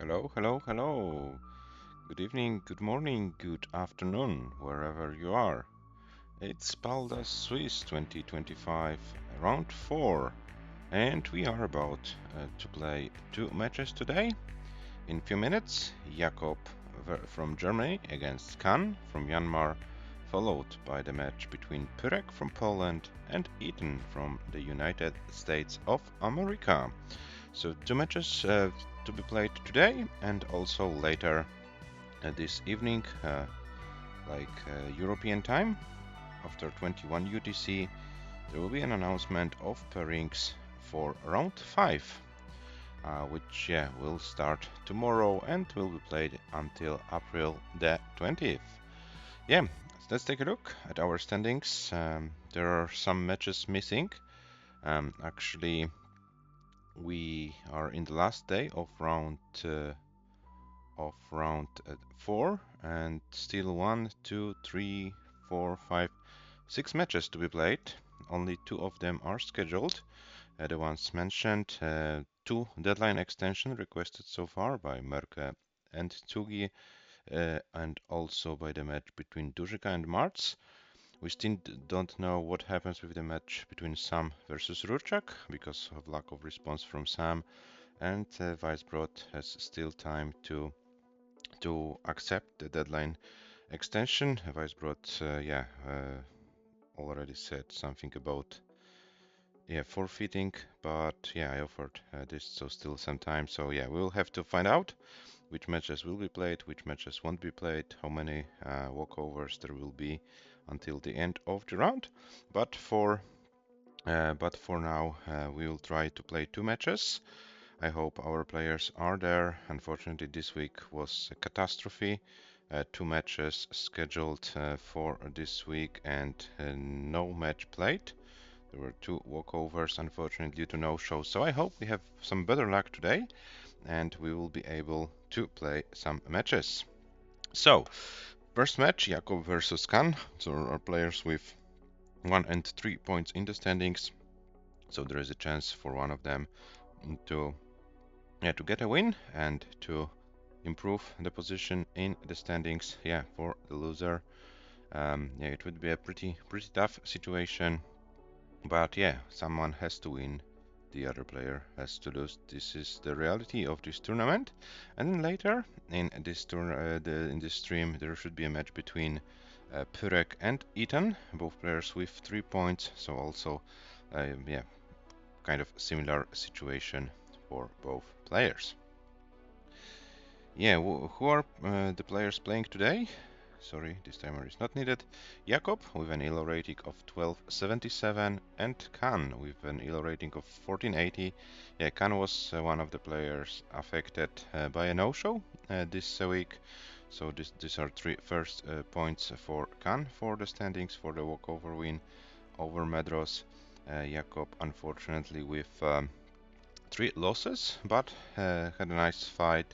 Hello, hello, hello. Good evening, good morning, good afternoon, wherever you are. It's Paldas Swiss 2025 round 4, and we are about to play two matches today. In few minutes, Jakob from Germany against KANN from Myanmar, followed by the match between PYREK from Poland and Ethan from the United States of America. So two matches to be played today and also later this evening, European time, after 21 UTC, there will be an announcement of pairings for round 5, which will start tomorrow and will be played until April the 20th. Yeah, let's take a look at our standings. There are some matches missing. Actually, we are in the last day of round 4, and still 1, 2, 3, 4, 5, 6 matches to be played. Only 2 of them are scheduled. The ones mentioned, 2 deadline extension requested so far by Merke and Tsugi, and also by the match between Dujika and Martz. We still don't know what happens with the match between Sam versus Rurchak because of lack of response from Sam, and Weisbrot has still time to accept the deadline extension. Weisbrot already said something about forfeiting, but I offered this, so still some time. So we will have to find out which matches will be played, which matches won't be played, how many walkovers there will be until the end of the round. But for now, we will try to play 2 matches. I hope our players are there. Unfortunately, this week was a catastrophe. 2 matches scheduled for this week and no match played. There were 2 walkovers, unfortunately, due to no shows. So I hope we have some better luck today and we will be able to play some matches. So, first match, Jakob versus KANN. So our players with 1 and 3 points in the standings. So there is a chance for one of them to get a win and to improve the position in the standings. For the loser, it would be a pretty tough situation, but someone has to win, the other player has to lose. This is the reality of this tournament. And then later in this in this stream, there should be a match between PYREK and Ethan, both players with 3 points. So also, kind of similar situation for both players. Who are the players playing today? Sorry, this timer is not needed. Jakob with an ELO rating of 1277 and KANN with an ELO rating of 1480. KANN was one of the players affected by a no-show this week. So these are 3 first points for KANN for the standings for the walkover win over Medros. Jakob unfortunately with 3 losses, but had a nice fight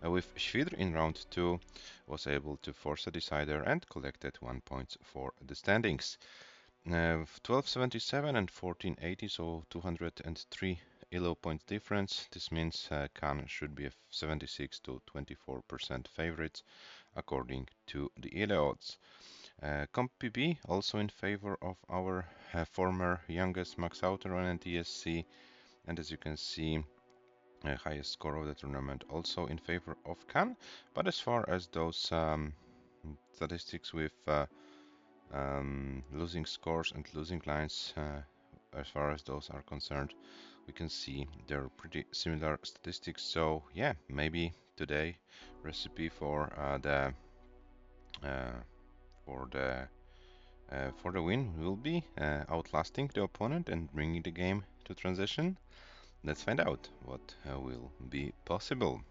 with Schwidr in round 2, was able to force a decider and collected 1 point for the standings. 1277 and 1480, so 203 ELO points difference. This means KANN should be 76 to 24% favorites according to the ELO odds. Comp PB also in favor of our former youngest Max Outeron and ESC, and as you can see, highest score of the tournament also in favor of KANN. But as far as those statistics with losing scores and losing lines, as far as those are concerned, we can see they're pretty similar statistics. So maybe today recipe for the win will be outlasting the opponent and bringing the game to transition. Let's find out what will be possible.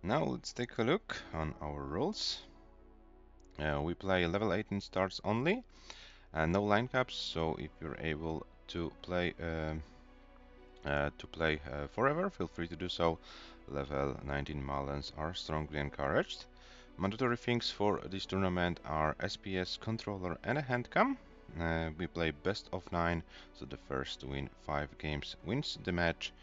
Now let's take a look on our rules. We play level 18 starts only, no line caps. So if you're able to play forever, feel free to do so. Level 19 Malens are strongly encouraged. Mandatory things for this tournament are SPS, controller, and a handcam. We play best of 9, so the first to win 5 games wins the match.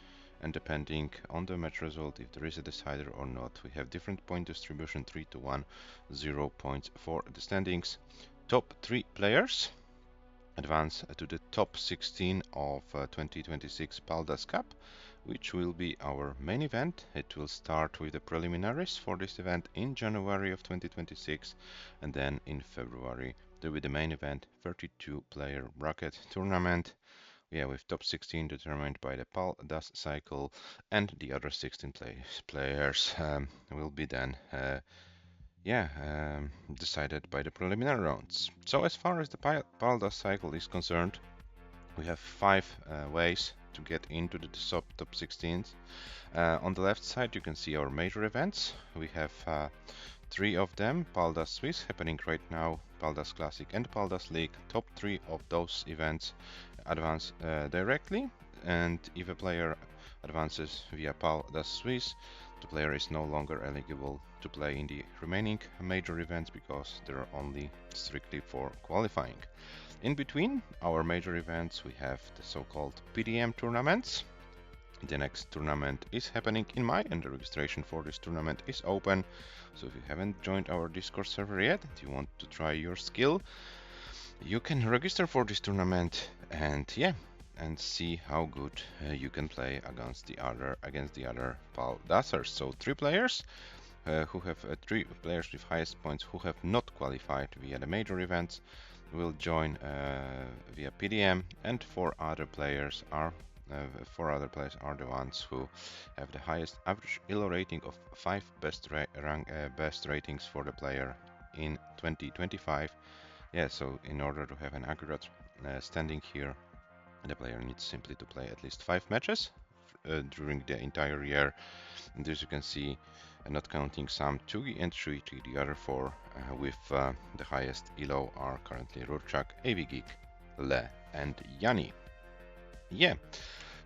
and depending on the match result, if there is a decider or not, we have different point distribution, 3 to 1, 0 points for the standings. Top 3 players advance to the top 16 of 2026 Paldas Cup, which will be our main event. It will start with the preliminaries for this event in January of 2026, and then in February there will be the main event, 32-player bracket tournament. Yeah, with top 16 determined by the Paldas cycle, and the other 16 players will be then decided by the preliminary rounds. So as far as the Paldas cycle is concerned, we have 5 ways to get into the top 16s. On the left side you can see our major events. We have 3 of them, Paldas Swiss happening right now, Paldas Classic and Paldas League. Top 3 of those events advance directly, and if a player advances via Paldas Swiss, the player is no longer eligible to play in the remaining major events because they're only strictly for qualifying. In between our major events we have the so-called PDM tournaments. The next tournament is happening in May, and the registration for this tournament is open. So if you haven't joined our Discord server yet and you want to try your skill, you can register for this tournament and see how good you can play against the other Paldasers. So 3 players who have 3 players with highest points who have not qualified via the major events will join via PDM, and 4 other players are the ones who have the highest average ELO rating of 5 best ratings for the player in 2025. Yeah, so in order to have an accurate standing here, the player needs simply to play at least 5 matches during the entire year. And as you can see, not counting some Tugi and Shuichi, the other 4 with the highest ELO are currently Rurchak, Avigik, Le, and Yanni. Yeah,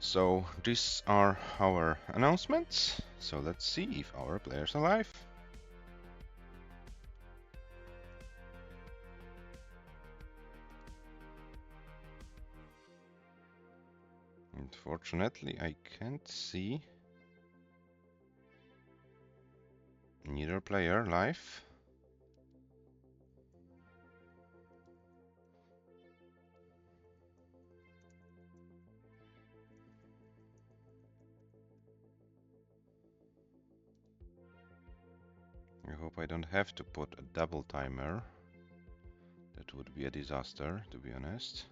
so these are our announcements. So let's see if our players are live. Unfortunately, I can't see neither player live. I hope I don't have to put a double timer. That would be a disaster, to be honest.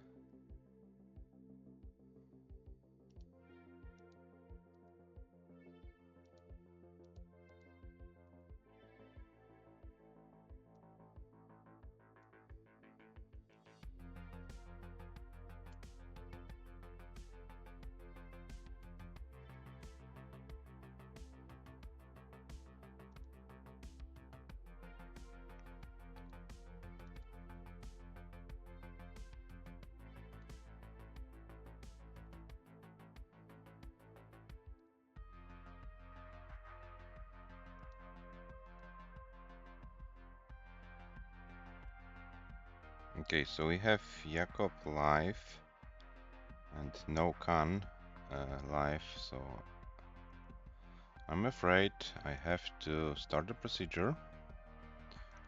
Okay, so we have Jacob live and no KANN live, so I'm afraid I have to start the procedure.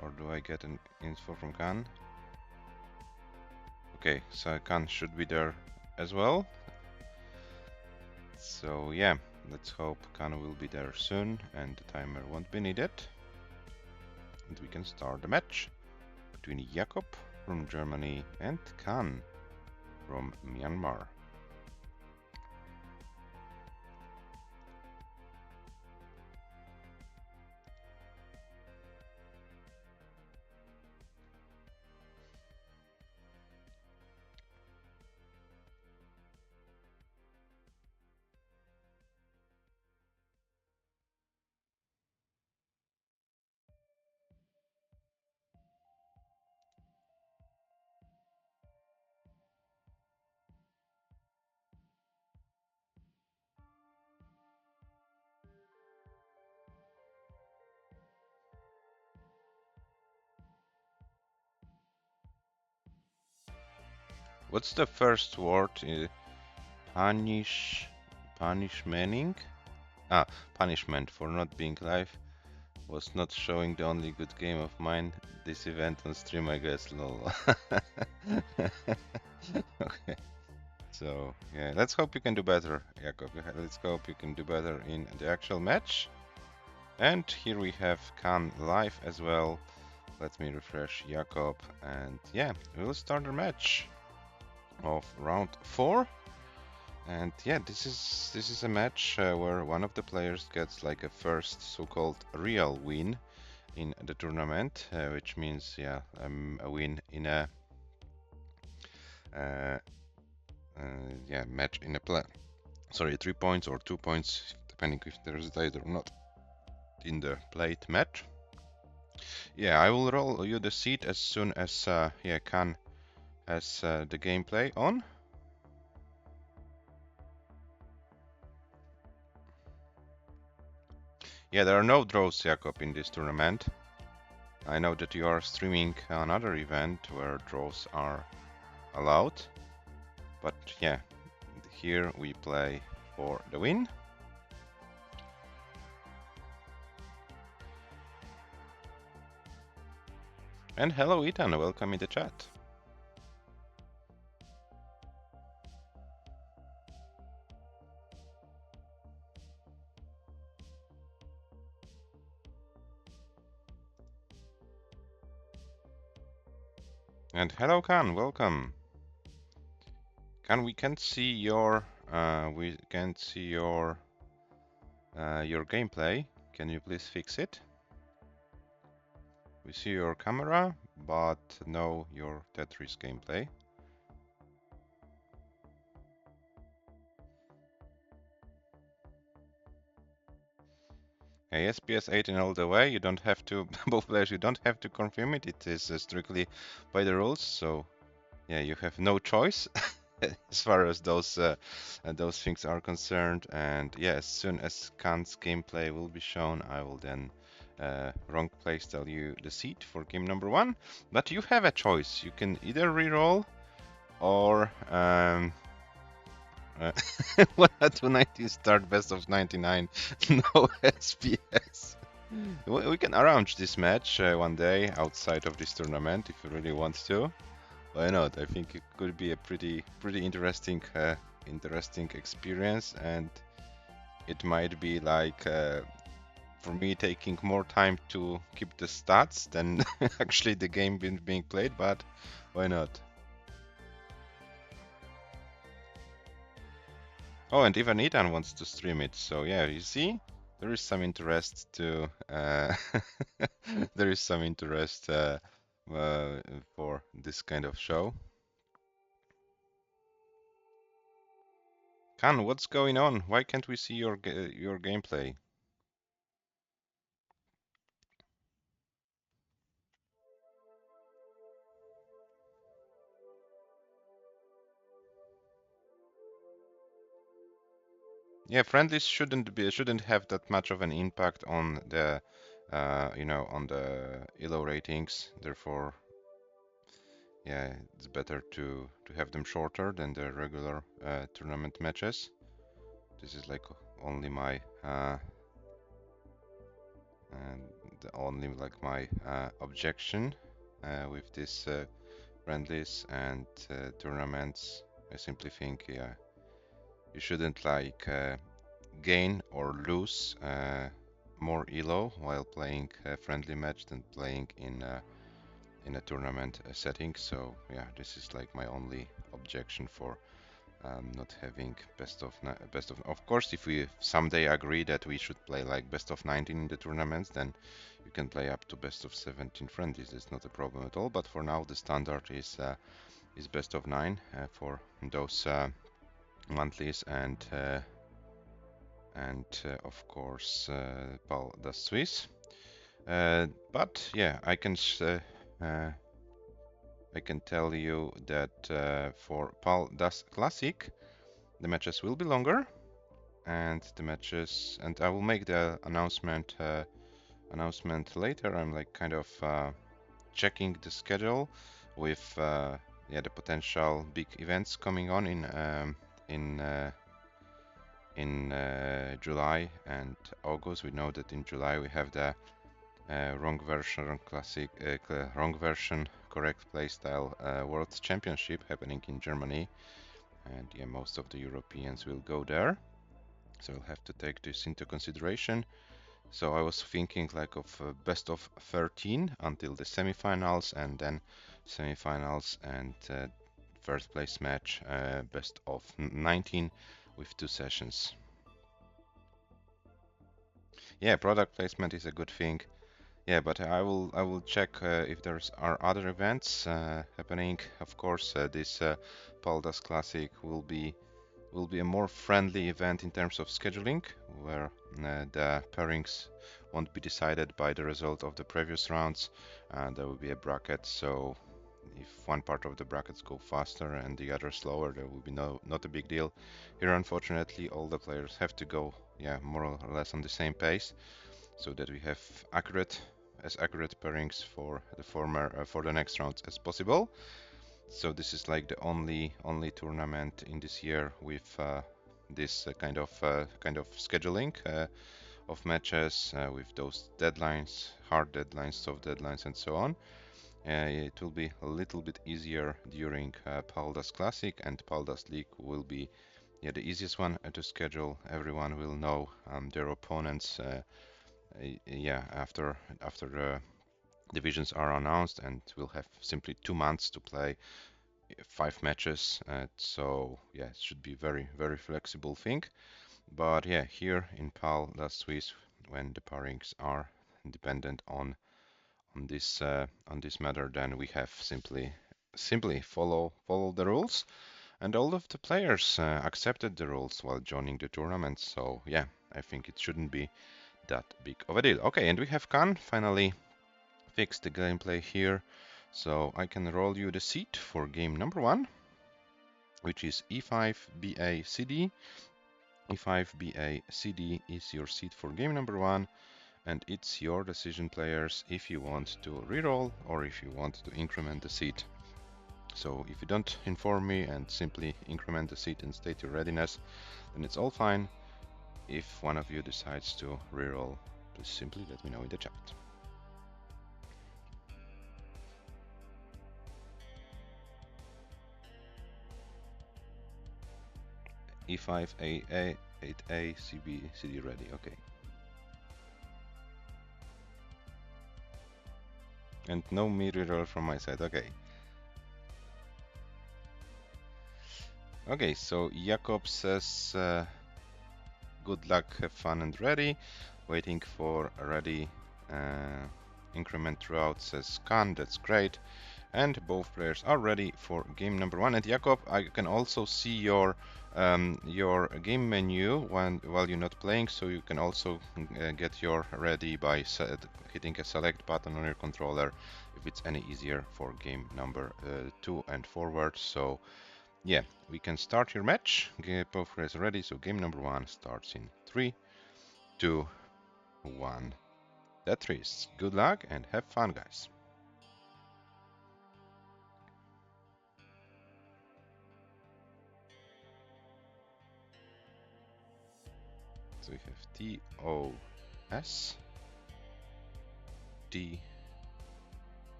Or do I get an info from KANN? Okay, so KANN should be there as well. So yeah, let's hope KANN will be there soon and the timer won't be needed. And we can start the match between Jacob from Germany and KANN from Myanmar. What's the first word? Panish, punishment for not being live. Was not showing the only good game of mine this event on stream, I guess. Lol. Okay. So yeah, let's hope you can do better, Jakob. Let's hope you can do better in the actual match. And here we have KANN live as well. Let me refresh Jakob, and yeah, we'll start the match of round 4. And yeah, this is a match where one of the players gets like a first so-called real win in the tournament, which means yeah, a win in a yeah, match in a play. Sorry, 3 points or 2 points, depending if there is a tie or not in the played match. Yeah, I will roll you the seat as soon as yeah, KANN has the gameplay on. Yeah, there are no draws, Jakob, in this tournament. I know that you are streaming another event where draws are allowed, but yeah, here we play for the win. And hello Ethan, welcome in the chat. And hello KANN, welcome. KANN, we can't see your your gameplay. Can you please fix it? We see your camera, but no your Tetris gameplay. Hey, SPS 18 all the way. You don't have to, both players, you don't have to confirm it. It is strictly by the rules, so yeah, you have no choice as far as those things are concerned. And yeah, as soon as KANN's gameplay will be shown, I will then wrong place tell you the seat for game number 1. But you have a choice. You can either reroll or 190 start best of 99, no SPS. We can arrange this match one day outside of this tournament if you really want to. Why not? I think it could be a pretty interesting experience, and it might be like for me taking more time to keep the stats than actually the game being played, but why not? Oh, and even Ethan wants to stream it, so yeah, you see, there is some interest to there is some interest for this kind of show. KANN, what's going on? Why can't we see your gameplay? Yeah, friendlies shouldn't have that much of an impact on the you know, on the ELO ratings. Therefore, yeah, it's better to have them shorter than the regular tournament matches. This is like only my only like my objection with this friendlies and tournaments. I simply think, yeah, you shouldn't like gain or lose more elo while playing a friendly match than playing in a tournament setting. So yeah, this is like my only objection for not having best of. Of course, if we someday agree that we should play like best of 19 in the tournaments, then you can play up to best of 17 friendlies. It's not a problem at all. But for now, the standard is best of 9 for those monthlies, and of course paldastetris. But yeah, I can tell you that for Paldas Classic, the matches will be longer, and I will make the announcement later. I'm like kind of checking the schedule with yeah, the potential big events coming on in in July and August. We know that in July we have the wrong version correct playstyle World Championship happening in Germany, and yeah, most of the Europeans will go there, so we'll have to take this into consideration. So I was thinking like of best of 13 until the semifinals, and then semifinals and first place match best of 19 with 2 sessions. Yeah, product placement is a good thing. Yeah, but I will check if are other events happening. Of course, this Paldas Classic will be a more friendly event in terms of scheduling, where the pairings won't be decided by the result of the previous rounds. There will be a bracket, so if one part of the brackets go faster and the other slower, there will be not a big deal. Here, unfortunately, all the players have to go, yeah, more or less on the same pace, so that we have as accurate pairings for the next rounds as possible. So this is like the only tournament in this year with this kind of scheduling of matches with those deadlines, hard deadlines, soft deadlines, and so on. It will be a little bit easier during Paldas Classic, and Paldas League will be the easiest one to schedule. Everyone will know their opponents after the divisions are announced, and we'll have simply 2 months to play 5 matches. So yeah, it should be very flexible thing. But yeah, here in Paldas Swiss, when the pairings are dependent on this matter, then we have simply follow the rules, and all of the players accepted the rules while joining the tournament. So yeah, I think it shouldn't be that big of a deal. Okay, and we have KANN finally fixed the gameplay here, so I can roll you the seat for game number 1, which is E5 BA CD. E5 BA CD is your seat for game number 1, and it's your decision, players, if you want to reroll or if you want to increment the seat. So if you don't inform me and simply increment the seat and state your readiness, then it's all fine. If one of you decides to reroll, please simply let me know in the chat. E5 AA 8A CB CD ready. Okay. And no me reroll from my side. Okay. Okay, so Jacob says good luck, have fun and ready. Waiting for a ready increment throughout, says KANN. That's great. And both players are ready for game number 1. And Jacob, I can also see your game menu while you're not playing, so you can also get your ready by hitting a select button on your controller if it's any easier for game number 2 and forward. So yeah, we can start your match. Both players are ready, so game number 1 starts in 3, 2, 1. Tetris. Good luck and have fun, guys. So we have TOS, D,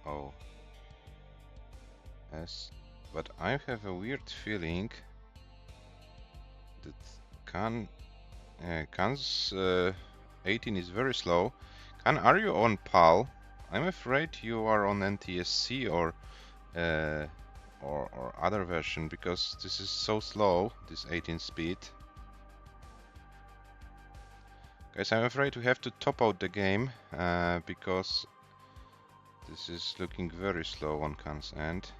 O, S. But I have a weird feeling that KANN's 18 is very slow. KANN, are you on PAL? I'm afraid you are on NTSC or other version, because this is so slow, this 18 speed. Guys, I'm afraid we have to top out the game because this is looking very slow on KANN's end.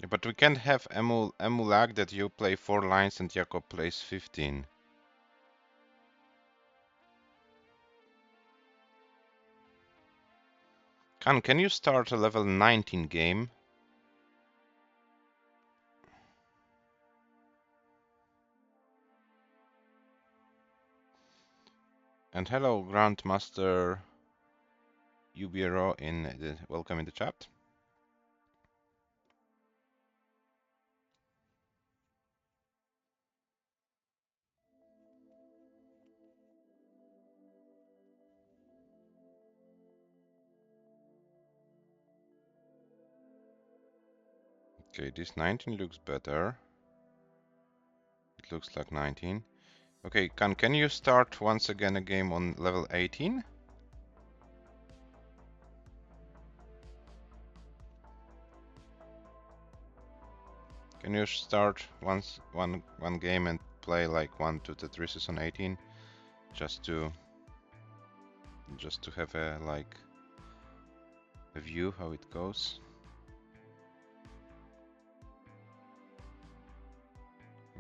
But we can't have Emu lag that you play 4 lines and Jacob plays 15. KANN, can you start a level 19 game? And hello, Grandmaster Ubiro welcome in the chat. Okay, this 19 looks better. It looks like 19. Okay, KANN, can you start once again a game on level 18? Can you start one game and play like 1 to Tetrises on 18? Just to have a like a view how it goes.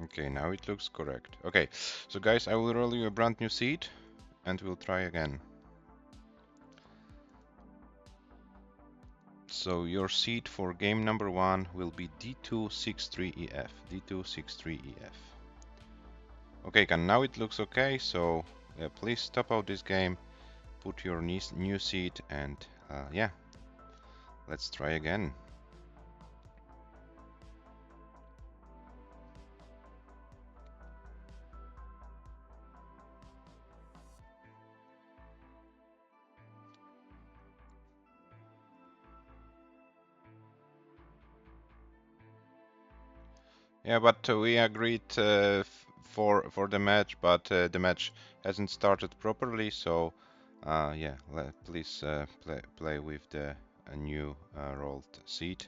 Okay, now it looks correct. Okay, so guys, I will roll you a brand new seed and we'll try again. So your seed for game number 1 will be D263EF. D263EF. Okay, KANN, now it looks okay, so please stop out this game, put your new seed, and yeah, let's try again. Yeah, but we agreed for the match, but the match hasn't started properly, so yeah, please play with the new rolled seed,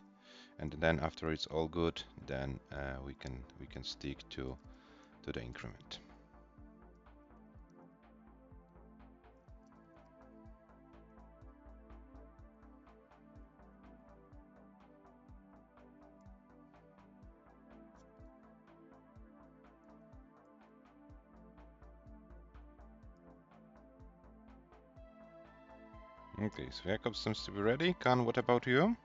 and then after it's all good, then we can stick to the increment. Okay, so Jacob seems to be ready. KANN, what about you?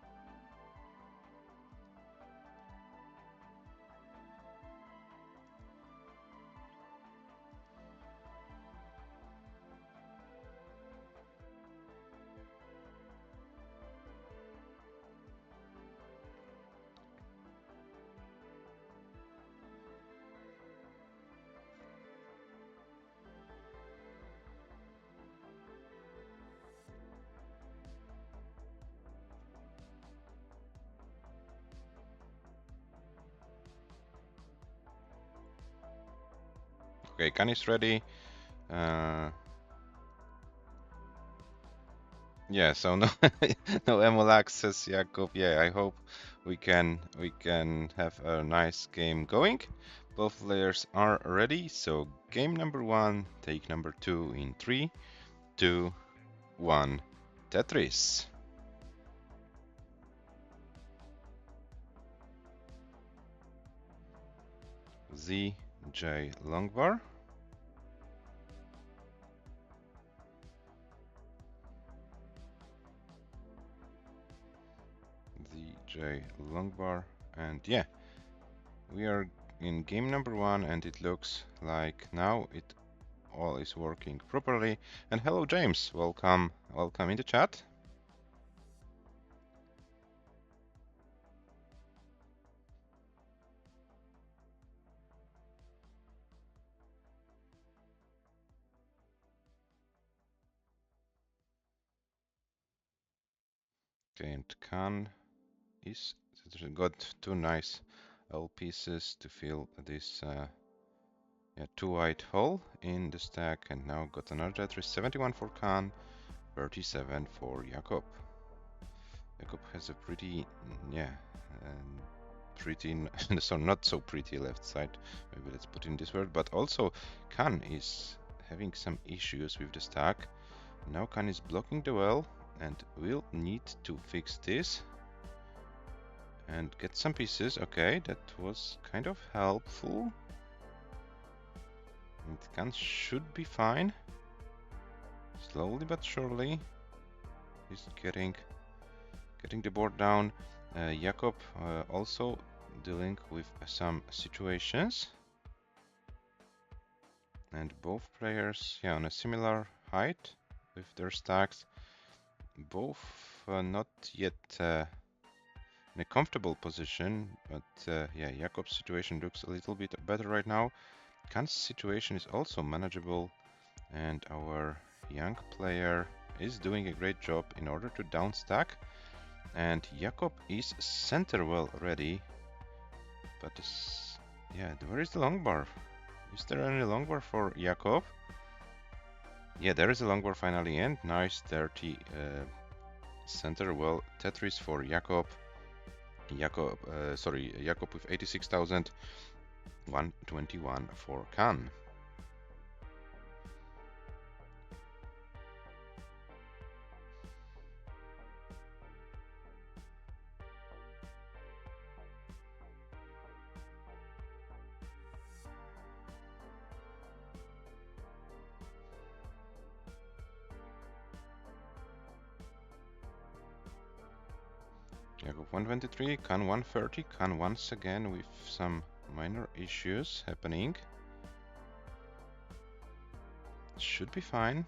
Okay, KANN is ready. Yeah, so no no ML access, Jacob. Yeah, I hope we can have a nice game going. Both players are ready, so game number 1, take number 2 in 3, 2, 1, Tetris. ZJ Longbar. ZJ Longbar, and yeah, we are in game number 1, and it looks like now it all is working properly. And hello, James. Welcome in the chat. Okay, and KANN is got 2 nice L pieces to fill this 2 white hole in the stack, and now got another address, 71 for KANN, 37 for Jacob. Jacob has a pretty, pretty, so not so pretty left side, maybe let's put in this word, but also KANN is having some issues with the stack. Now KANN is blocking the well, and we'll need to fix this. and get some pieces. Okay, that was kind of helpful. And KANN should be fine. Slowly but surely, he's getting the board down. Jacob also dealing with some situations, and both players, yeah, on a similar height with their stacks. Both not yet in a comfortable position, but yeah, Jacob's situation looks a little bit better right now. KANN's situation is also manageable, and our young player is doing a great job in order to downstack. And Jacob is center well ready, but yeah, where is the long bar? Is there any long bar for Jacob? Yeah, there is a long bar finally, and nice dirty center well Tetris for Jacob. Jacob with 86,121 for KANN. Jacob 123, KANN 130, KANN once again with some minor issues happening. Should be fine.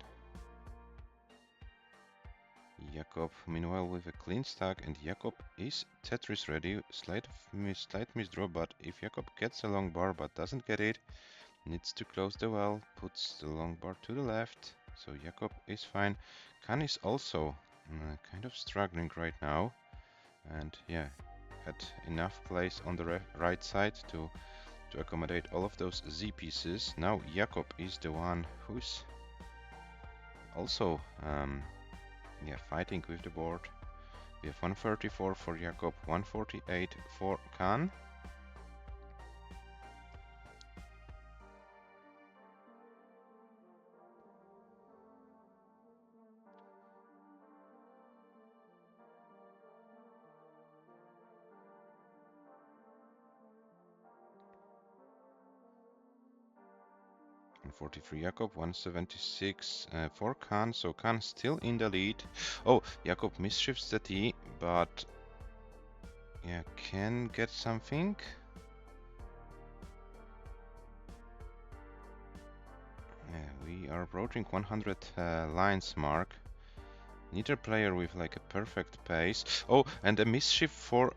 Jacob meanwhile with a clean stack, and Jacob is Tetris ready. Slight misdraw, but if Jacob gets a long bar but doesn't get it, needs to close the well, puts the long bar to the left, so Jacob is fine. KANN is also kind of struggling right now, and yeah, had enough place on the right side to accommodate all of those Z pieces. Now Jacob is the one who's also yeah, fighting with the board. We have 134 for Jacob, 148 for KANN. And 43 Jacob, 176 for KANN, so KANN still in the lead. Oh, Jacob misshifts the T, but yeah, can get something. Yeah, we are approaching 100 lines mark. Neither player with like a perfect pace. Oh, and a misshift for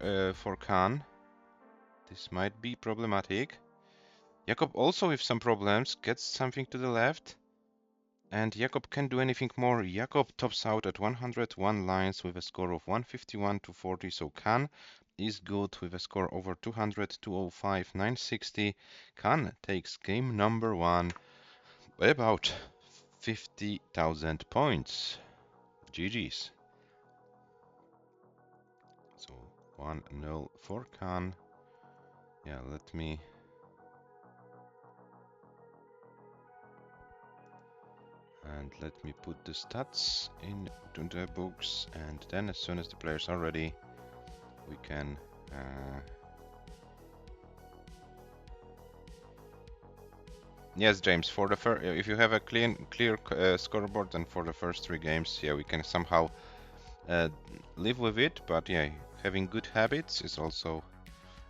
KANN. This might be problematic. Jacob also with some problems, gets something to the left. And Jacob can't do anything more. Jacob tops out at 101 lines with a score of 151 to 40. So KANN is good with a score over 200, 205, 960. KANN takes game number 1 by about 50,000 points. GG's. So 1-0 for KANN. Yeah, let me put the stats into the books, and then as soon as the players are ready, we can yes, James, for the if you have a clear scoreboard, then for the first 3 games, yeah, we can somehow live with it, but yeah, having good habits is also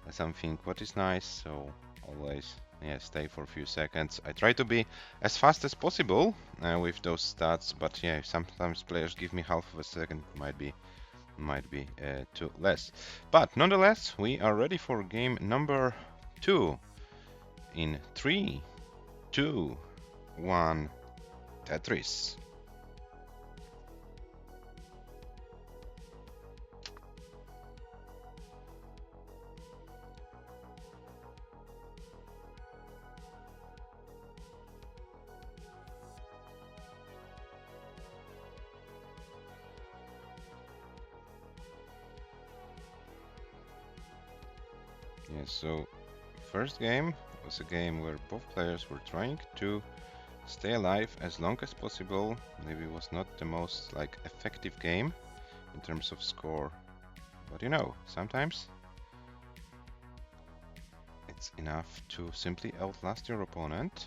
something what is nice, so always, yeah, stay for a few seconds. I try to be as fast as possible with those stats, but yeah, sometimes players give me half of a second, might be too less. But nonetheless, we are ready for game number 2 in 3, 2, 1, Tetris. Yeah, so first game was a game where both players were trying to stay alive as long as possible. Maybe it was not the most like effective game in terms of score, but you know, sometimes That's enough to simply outlast your opponent.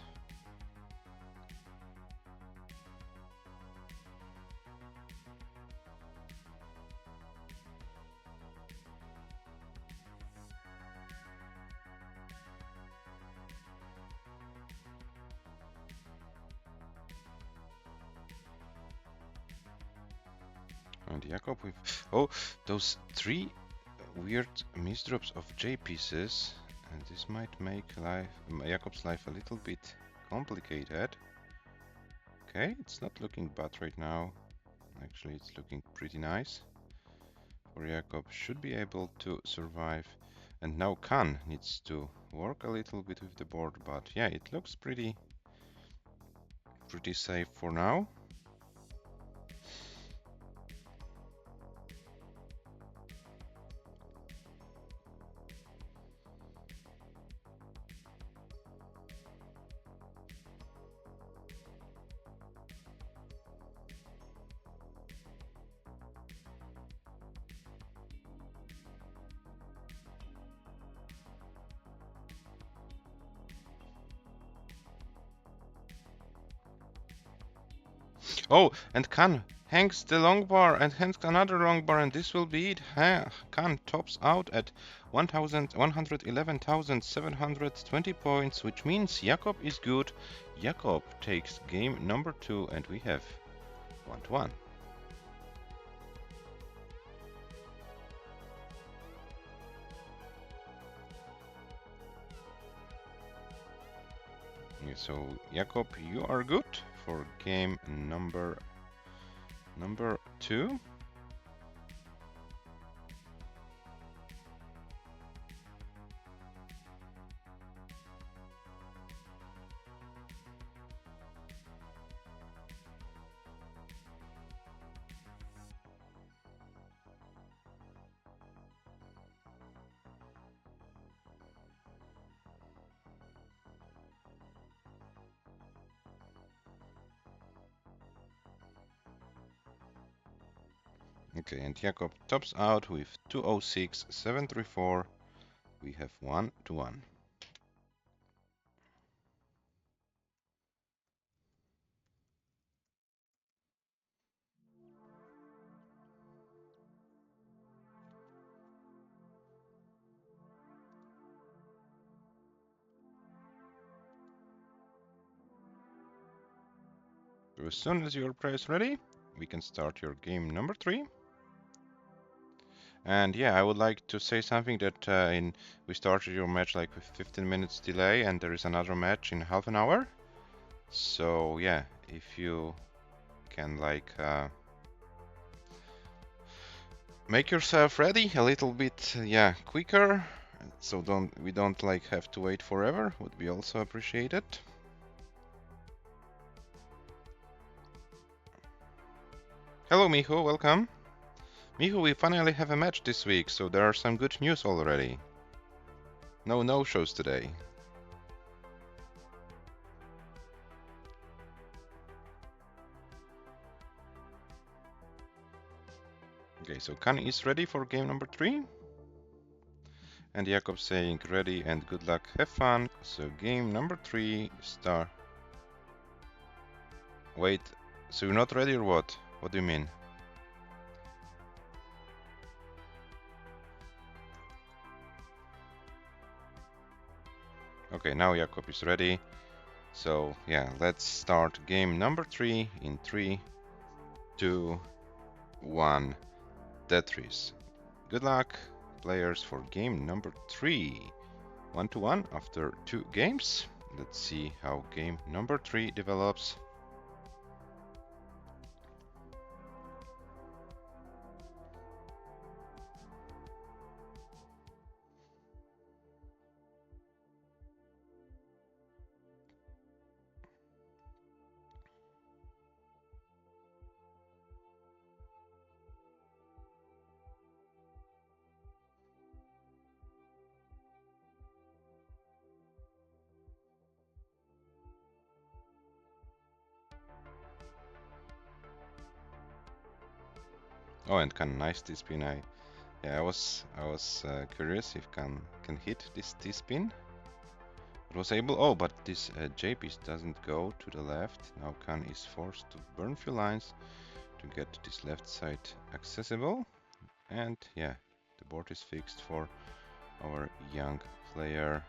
And Jacob with... Oh, those 3 weird misdrops of J pieces. And this might make Jacob's life a little bit complicated. Okay, it's not looking bad right now. Actually, it's looking pretty nice. For Jacob, should be able to survive. And now KANN needs to work a little bit with the board, but yeah, it looks pretty safe for now. Oh, and KANN hangs the long bar and hangs another long bar, and this will be it. KANN tops out at 111,720 points, which means Jacob is good. Jacob takes game number 2, and we have 1-1. So Jacob, you are good for game number 2. Okay, and Jacob tops out with 206,734. We have 1-1. So as soon as your player is ready, we can start your game number 3. And yeah, I would like to say something that we started your match like with 15 minutes delay, and there is another match in half an hour. So yeah, if you can like make yourself ready a little bit, yeah, quicker, so we don't like have to wait forever, would be also appreciated. Hello Miho, welcome. Miho, we finally have a match this week, so there are some good news already. No no-shows today. Okay, so KANN is ready for game number 3. And Jacob saying ready and good luck, have fun. So game number 3 start. Wait, so you're not ready or what? What do you mean? Okay, now Jacob is ready. So yeah, let's start game number 3 in 3, 2, 1. Tetris. Good luck, players, for game number 3. 1-1 after 2 games. Let's see how game number 3 develops. Oh, and KANN, nice T-spin. I was curious if KANN can hit this T-spin. Was able. Oh, but this J piece doesn't go to the left. Now KANN is forced to burn few lines to get this left side accessible. And yeah, the board is fixed for our young player.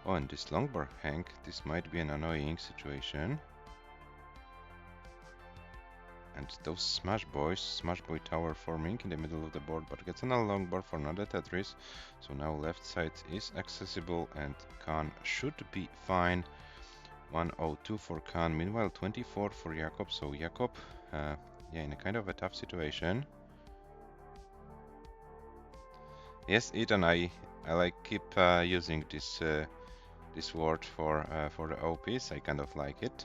Oh, and this long bar hang, this might be an annoying situation. And those Smash Boy tower forming in the middle of the board, but gets another long bar for another Tetris. So now left side is accessible and KANN should be fine. 102 for KANN, meanwhile 24 for JACOB. So JACOB, yeah, in a kind of a tough situation. Yes, Ethan, I like keep using this word for the OPs. I kind of like it.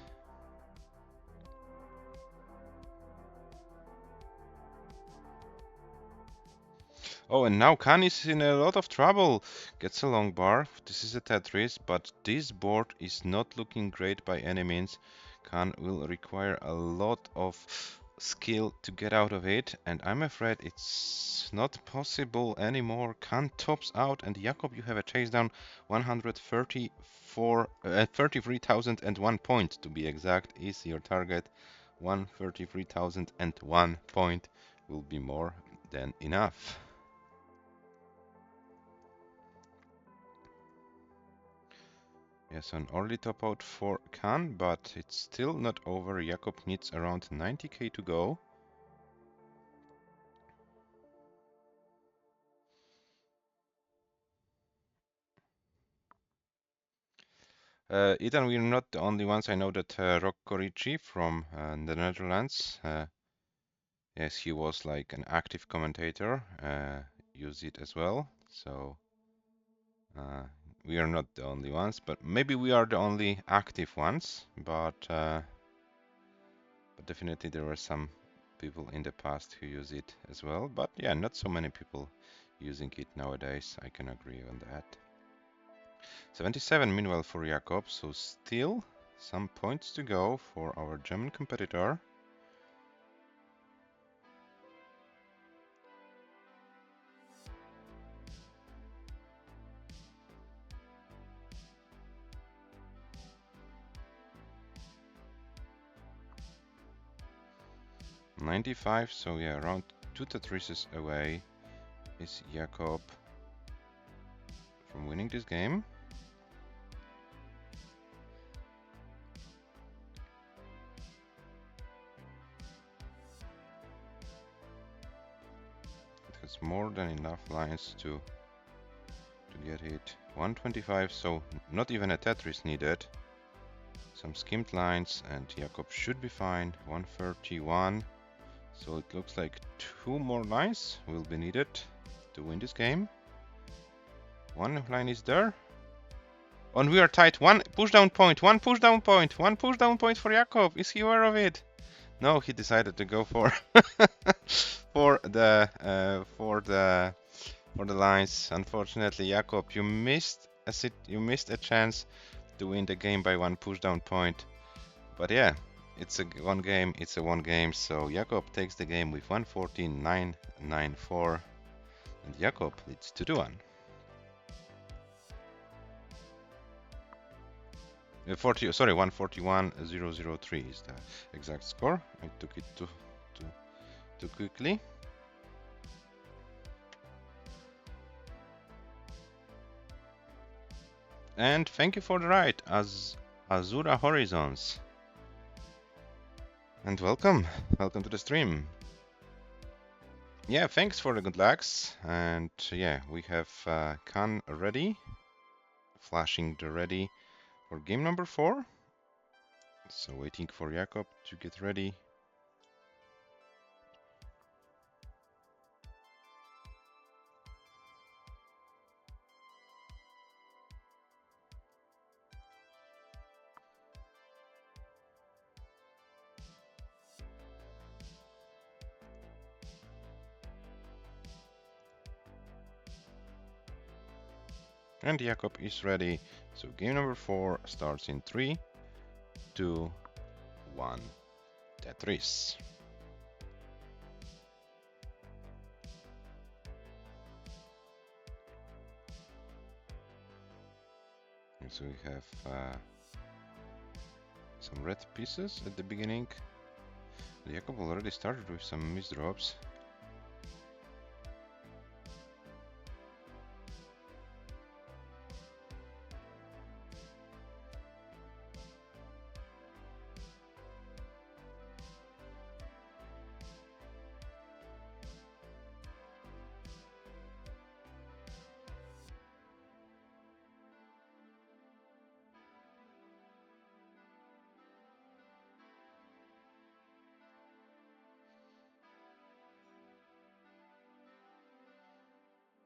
Oh, and now KANN is in a lot of trouble. Gets a long bar. This is a Tetris, but this board is not looking great by any means. KANN will require a lot of skill to get out of it, and I'm afraid it's not possible anymore. KANN tops out, and Jakob, you have a chase down 33,001 point to be exact is your target. 133,001 point will be more than enough. Yes, an early top out for KANN, but it's still not over. Jakob needs around 90k to go. Ethan, we're not the only ones. I know that Rocco Ricci from the Netherlands, yes, he was like an active commentator, used it as well. So we are not the only ones, but maybe we are the only active ones. But definitely there were some people in the past who use it as well. But yeah, not so many people using it nowadays. I can agree on that. 77 meanwhile for Jakob, so still some points to go for our German competitor. $95, so yeah, around 2 Tetrises away is Jakob from winning this game. It has more than enough lines to get it. 125, so not even a Tetris needed. Some skimmed lines and Jakob should be fine. 131, so it looks like 2 more lines will be needed to win this game. One line is there. And we are tight. One pushdown point. One pushdown point. One pushdown point for Jakob. Is he aware of it? No, he decided to go for for the lines. Unfortunately, Jakob, you missed a chance to win the game by one pushdown point. But yeah, it's a one game. It's a one game. So Jakob takes the game with 114.994, and Jakob leads 2-1. 141.003 is the exact score. I took it too quickly. And thank you for the ride, Azura Horizons. And welcome to the stream. Yeah, thanks for the good lucks. And yeah, we have KANN ready, flashing the ready for game number 4. So waiting for Jakob to get ready. And Jakob is ready. So game number 4 starts in 3, 2, 1. Tetris. so we have some red pieces at the beginning. Jacob already started with some misdrops.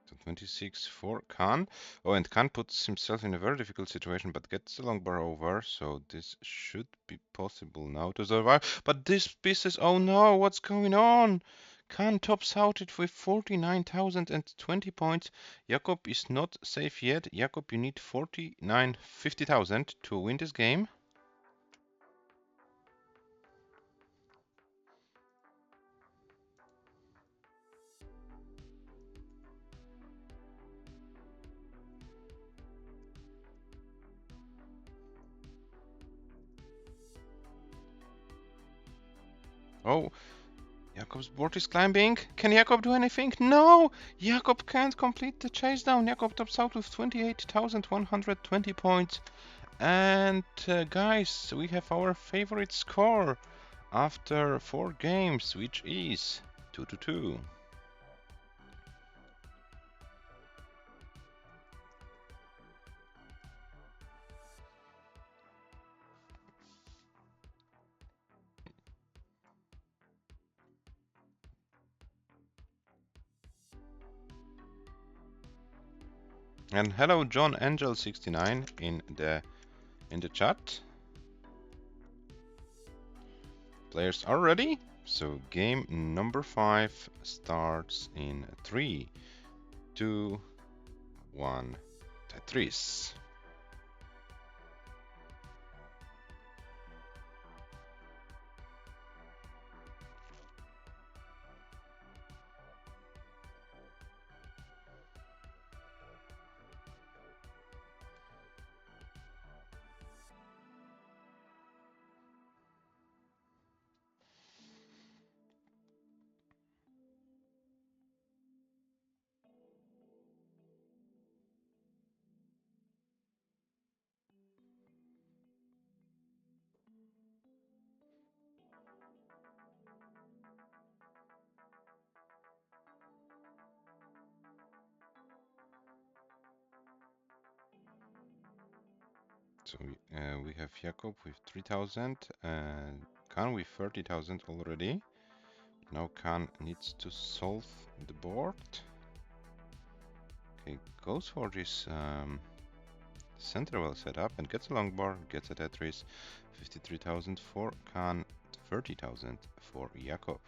So 26 for KANN. Oh, and KANN puts himself in a very difficult situation, but gets the long bar over, so this should be possible now to survive. But this pieces, oh no, what's going on? KANN tops out it with 49,020 points. Jacob is not safe yet. Jacob, you need 50,000 to win this game. Oh, Jakob's board is climbing. Can Jakob do anything? No! Jakob can't complete the chase down. Jakob tops out with 28,120 points. And guys, we have our favorite score after 4 games, which is 2-2. And hello, John Angel 69 in the chat. Players are ready, so game number 5 starts in 3, 2, 1. Tetris. So we have Jakob with 3,000 and KANN with 30,000 already. Now KANN needs to solve the board. Okay, goes for this center well setup and gets a long bar, gets a Tetris. 53,000 for KANN, 30,000 for Jakob.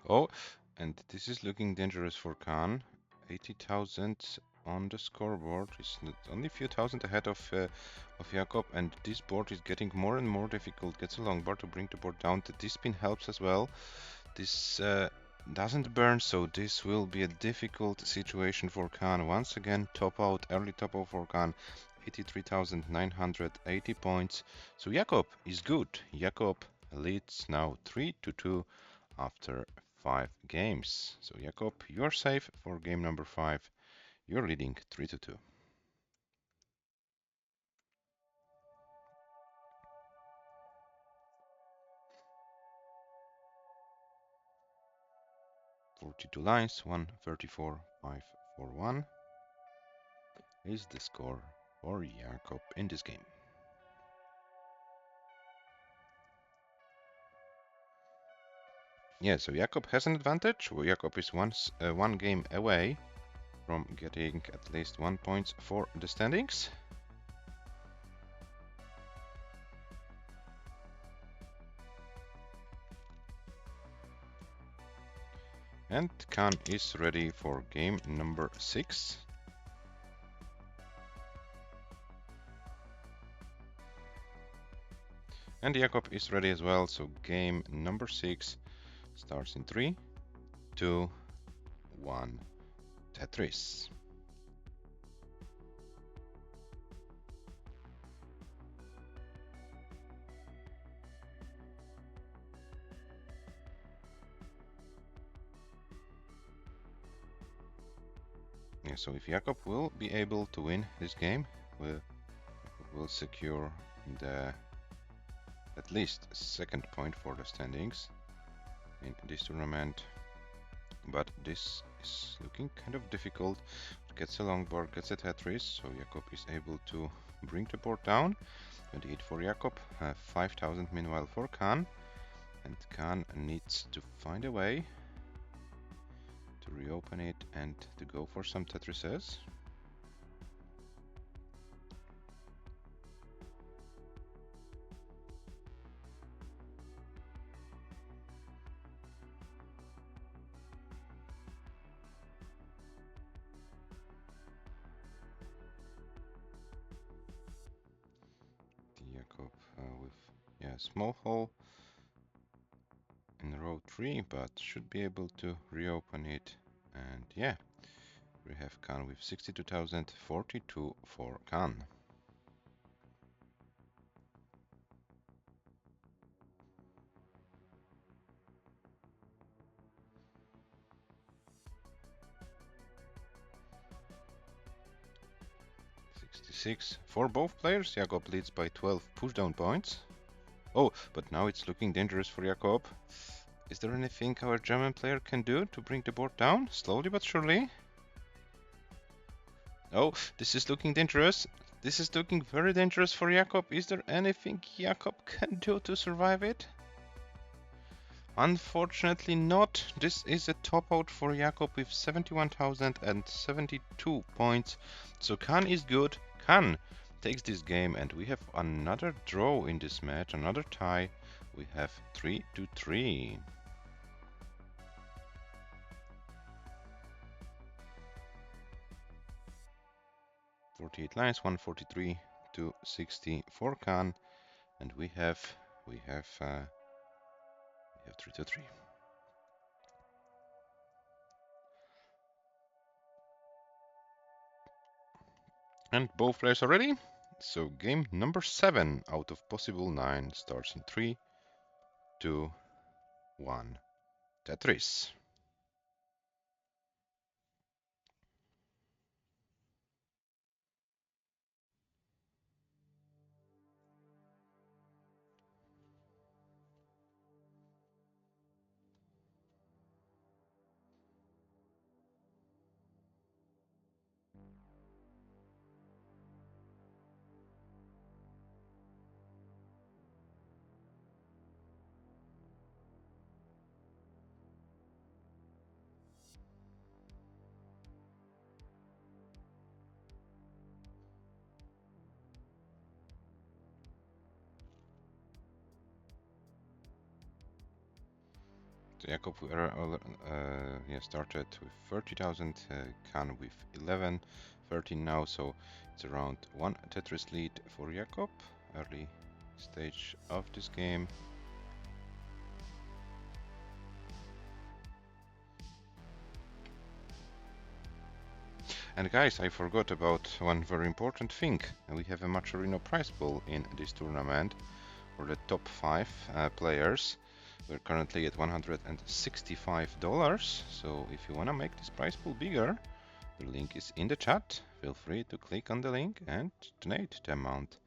Oh, and this is looking dangerous for KANN. 80,000 on the scoreboard. It's only a few thousand ahead of Jakob, and this board is getting more and more difficult. Gets a long bar to bring the board down. The D-spin helps as well. This doesn't burn, so this will be a difficult situation for KANN. Once again, top out, early top out for KANN. 83,980 points. So Jakob is good. Jakob leads now 3-2 after 5 games. So Jakob, you're safe for game number 5. You're leading 3-2. "42 lines, 134,541 is the score for Jakob in this game. Yeah, so Jakob has an advantage. Jakob is one game away from getting at least 1 point for the standings. And KANN is ready for game number 6. And Jacob is ready as well, so game number 6 starts in 3, 2, 1, Tetris. Yeah, so if Jacob will be able to win this game, we'll secure the at least second point for the standings in this tournament. But this is looking kind of difficult. Gets a long board, gets a Tetris, so Jacob is able to bring the board down. 28 for Jacob, 5000 meanwhile for KANN. And KANN needs to find a way to reopen it and to go for some Tetrises. Jacob with small hole in row 3, but should be able to reopen it. And yeah, we have KANN with 62,042 for KANN. For both players, Jacob leads by 12 pushdown points. Oh, but now it's looking dangerous for Jacob. Is there anything our German player can do to bring the board down? Slowly but surely. Oh, this is looking dangerous. This is looking very dangerous for Jacob. Is there anything Jacob can do to survive it? Unfortunately not. This is a top out for Jacob with 71,072 points. So KANN is good. KANN takes this game, and we have another draw in this match, another tie. We have 3-3. .48 lines, 143 to 60 for KANN, and we have 3-3. And both players are ready. So game number 7 out of possible 9 starts in 3, 2, 1, Tetris. Jacob started with 30,000, KANN with 11, 13 now, so it's around 1 Tetris lead for Jacob, early stage of this game. And guys, I forgot about one very important thing. We have a Maciorino prize pool in this tournament for the top 5 players. We're currently at $165, so if you want to make this prize pool bigger, the link is in the chat. Feel free to click on the link and donate the amount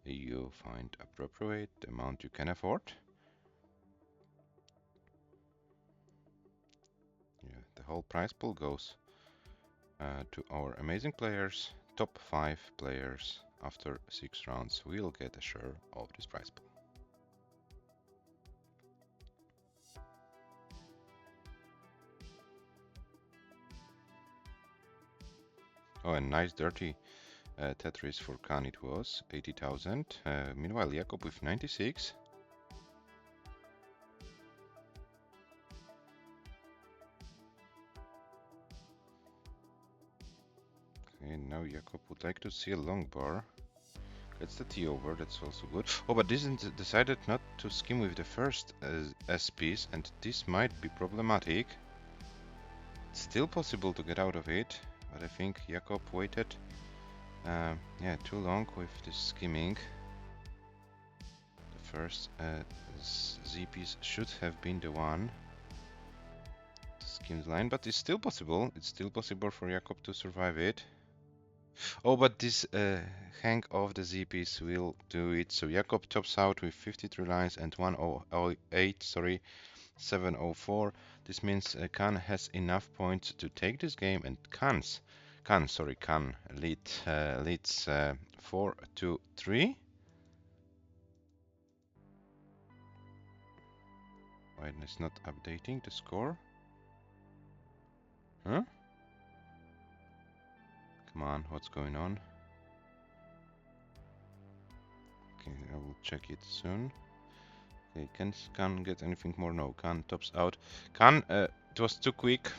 you find appropriate, the amount you can afford. Yeah, the whole prize pool goes to our amazing players. Top 5 players after 6 rounds will get a share of this prize pool. Oh, and nice dirty Tetris for KANN it was, 80,000. Meanwhile, Jacob with 96. Okay, now Jakob would like to see a long bar. Gets the T over, that's also good. Oh, but this decided not to skim with the first S piece, and this might be problematic. It's still possible to get out of it, but I think Jakob waited yeah, too long with this skimming. The first Z piece should have been the one to skim the line, but it's still possible. It's still possible for Jakob to survive it. Oh, but this hang of the Z piece will do it. So Jakob tops out with 53 lines and 108, sorry, 704. This means KANN has enough points to take this game, and KANN leads 4-3. Why it's not updating the score? Huh? Come on, what's going on? Okay, I will check it soon. Okay, can get anything more? No, KANN tops out. KANN, it was too quick.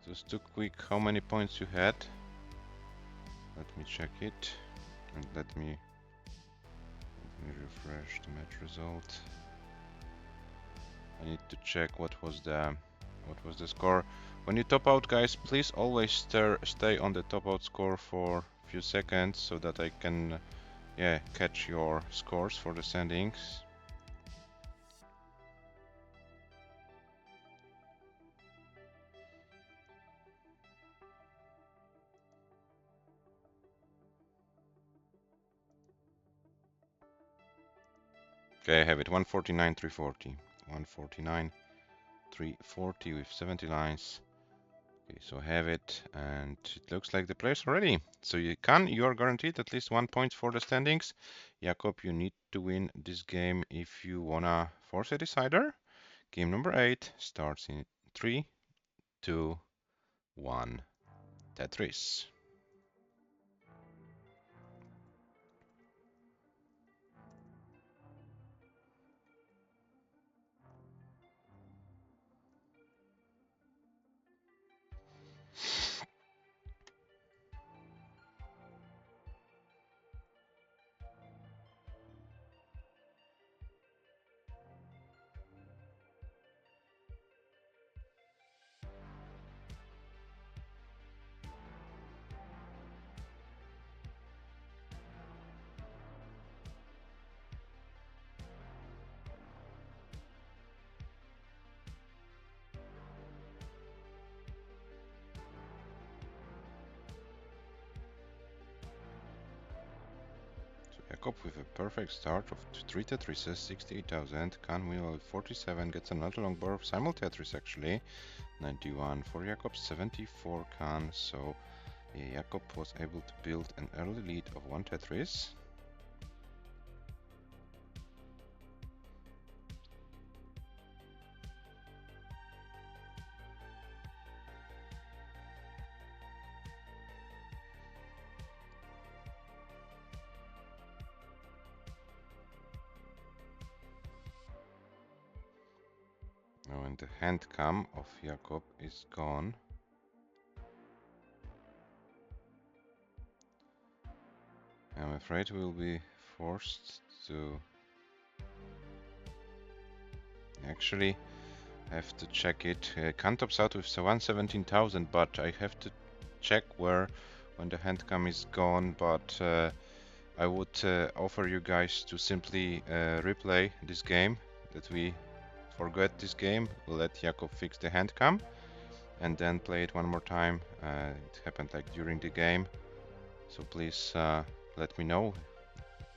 It was too quick. How many points you had? Let me check it, and let me refresh the match result. I need to check what was the score. When you top out, guys, please always stay on the top out score for a few seconds so that I can yeah, catch your scores for the standings. Okay, I have it. 149, 340. 149, 340 with 70 lines. Okay, so I have it, and it looks like the players are ready. So you are guaranteed at least 1 point for the standings. Jakob, you need to win this game if you wanna force a decider. Game number 8 starts in 3, 2, 1. Tetris. Jakob with a perfect start of 3 Tetrises, 68,000. KANN meanwhile with 47 gets another long bar of simul Tetris actually. 91 for Jakob, 74 KANN. So yeah, Jakob was able to build an early lead of 1 Tetris. Now, and the hand cam of Jakob is gone. I'm afraid we'll be forced to actually have to check it. KANN tops out with 117,000, but I have to check where when the hand cam is gone. But I would offer you guys to simply replay this game, that we forget this game, we'll let Jakob fix the hand cam and then play it one more time. It happened like during the game, so please let me know,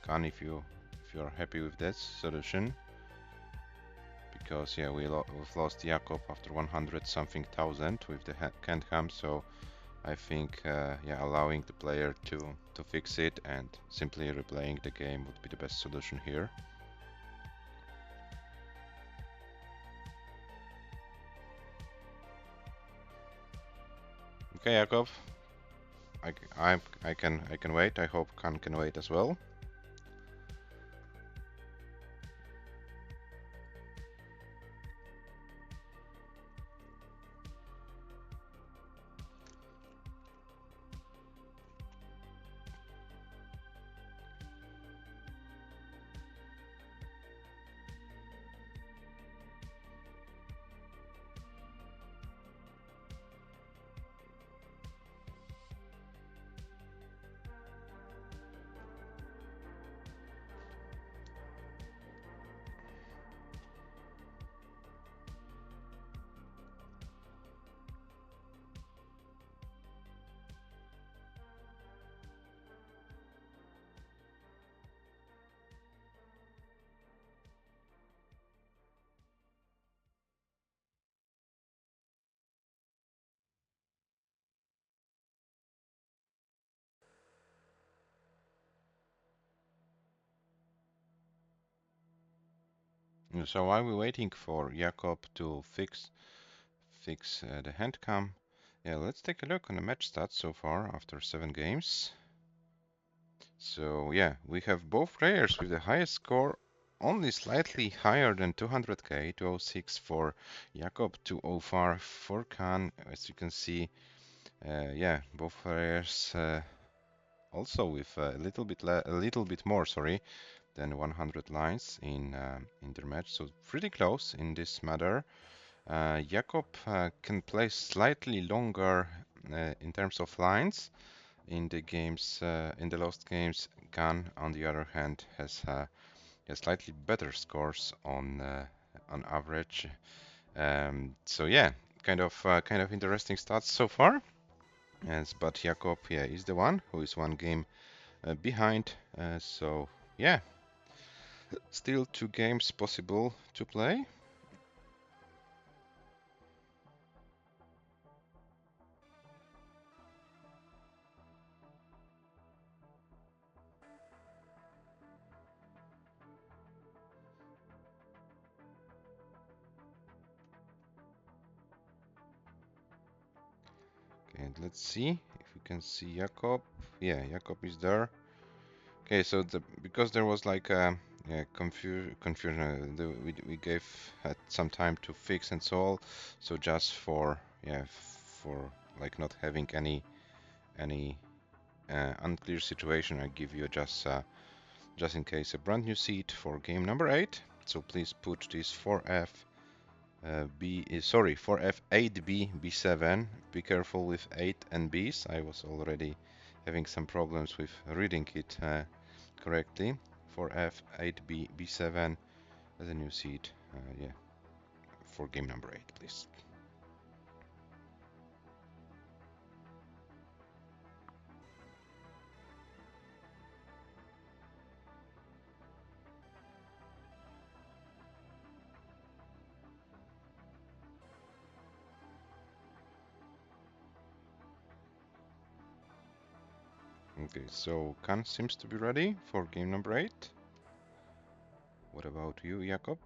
KANN, if you are happy with this solution, because yeah, we've lost Jakob after 100 something thousand with the hand cam, so I think yeah, allowing the player to fix it and simply replaying the game would be the best solution here. Okay, Jakob, I can wait. I hope KANN can wait as well. So while we're waiting for Jacob to fix the hand cam, yeah, let's take a look on the match stats so far after 7 games. So yeah, we have both players with the highest score, only slightly higher than 200k, 206 for Jacob, 205 for KANN. As you can see, yeah, both players also with a little bit more, sorry, than 100 lines in their match. So pretty close in this matter. Jacob can play slightly longer in terms of lines in the games, in the lost games. KANN, on the other hand, has slightly better scores on average. So yeah, kind of interesting stats so far. Yes, but Jacob, yeah, is the one who is 1 game behind. So yeah, still 2 games possible to play. Okay, and let's see if we can see Jacob. Yeah, Jacob is there. Okay, so because there was like a confusion, we gave some time to fix and so on. So just for like not having any unclear situation, I give you just in case a brand new seed for game number 8. So please put this 4F sorry, 4F 8B B7. Be careful with 8 and B's. I was already having some problems with reading it correctly. 4F 8B B7 as a new seed. Yeah, for game number 8, please. Okay, so KANN seems to be ready for game number 8. What about you, Jakob?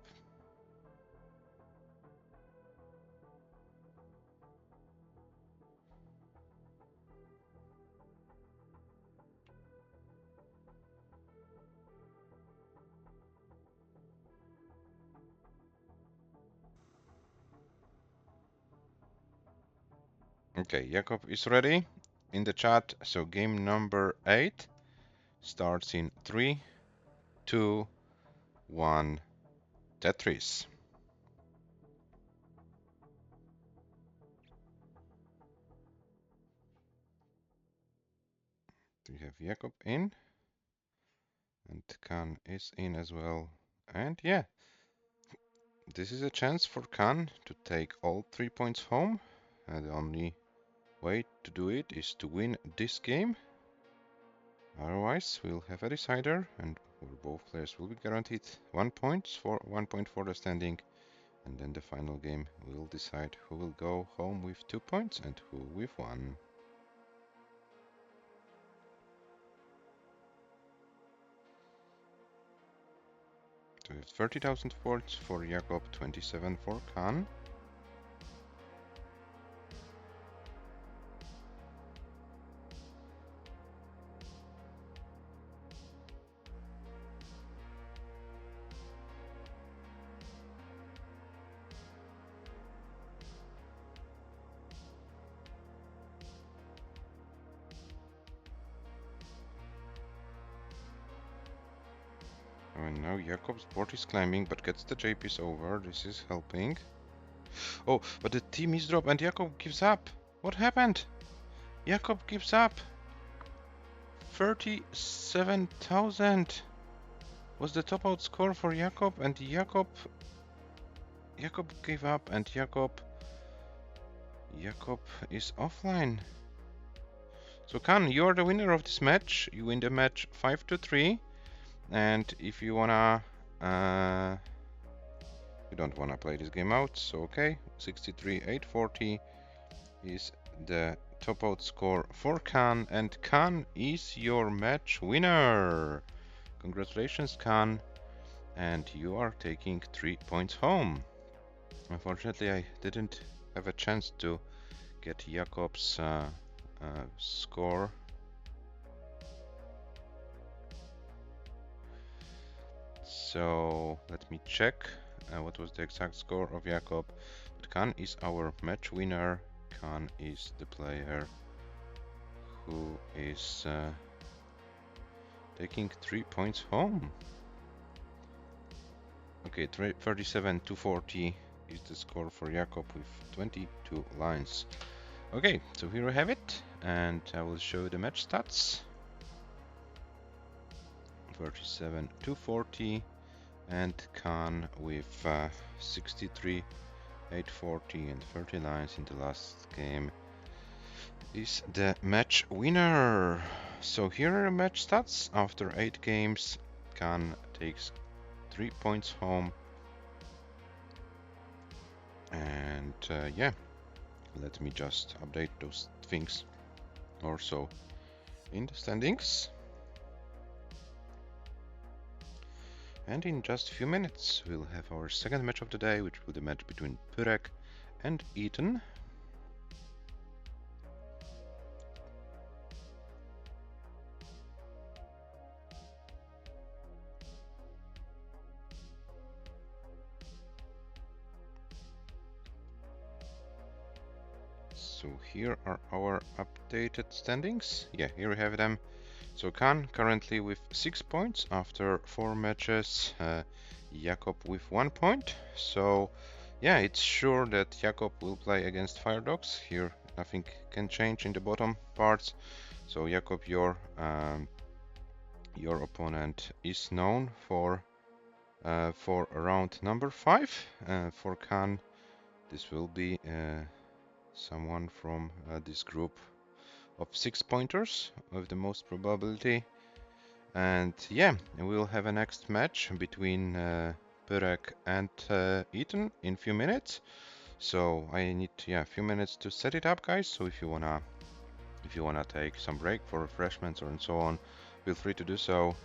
Okay, Jakob is ready in the chat. So game number 8 starts in 3, 2, 1, Tetris. We have Jakob in, and KANN is in as well. And yeah, this is a chance for KANN to take all 3 points home. And the only way to do it is to win this game. Otherwise, we'll have a decider, and where both players will be guaranteed 1 point for the standing. And then the final game will decide who will go home with 2 points and who with 1. So we have 30,000 points for Jakob, 27 for KANN. And now Jakob's board is climbing, but gets the J piece over. This is helping. Oh, but the team is dropped and Jakob gives up. What happened? Jakob gives up. 37,000 was the top out score for Jakob, and Jakob gave up, and Jakob is offline. So KANN, you are the winner of this match. You win the match 5-3. And if you wanna, you don't wanna play this game out, so okay. 63,840 is the top out score for KANN, and KANN is your match winner. Congratulations, KANN. and you are taking 3 points home. Unfortunately, I didn't have a chance to get Jacob's score. So let me check what was the exact score of Jacob. But KANN is our match winner. KANN is the player who is taking 3 points home. Okay, 37 to 40 is the score for Jacob with 22 lines. Okay, so here we have it, and I will show you the match stats. 37 to 40, and KANN with 63, 840 and 30 lines in the last game is the match winner. So here are the match stats. After 8 games, KANN takes 3 points home. And yeah, let me just update those things also in the standings. And in just a few minutes, we'll have our second match of the day, which will be the match between PYREK and D11. So here are our updated standings. Yeah, here we have them. So KANN currently with 6 points after 4 matches, Jacob with 1 point. So yeah, it's sure that Jacob will play against Firedogs. Here nothing can change in the bottom parts. So Jacob, your opponent is known for round number 5. For KANN, this will be someone from this group of 6 pointers with the most probability. And yeah, we'll have a next match between PYREK and D11 in a few minutes. So I need a few minutes to set it up, guys. So if you wanna take some break for refreshments or and so on, feel free to do so.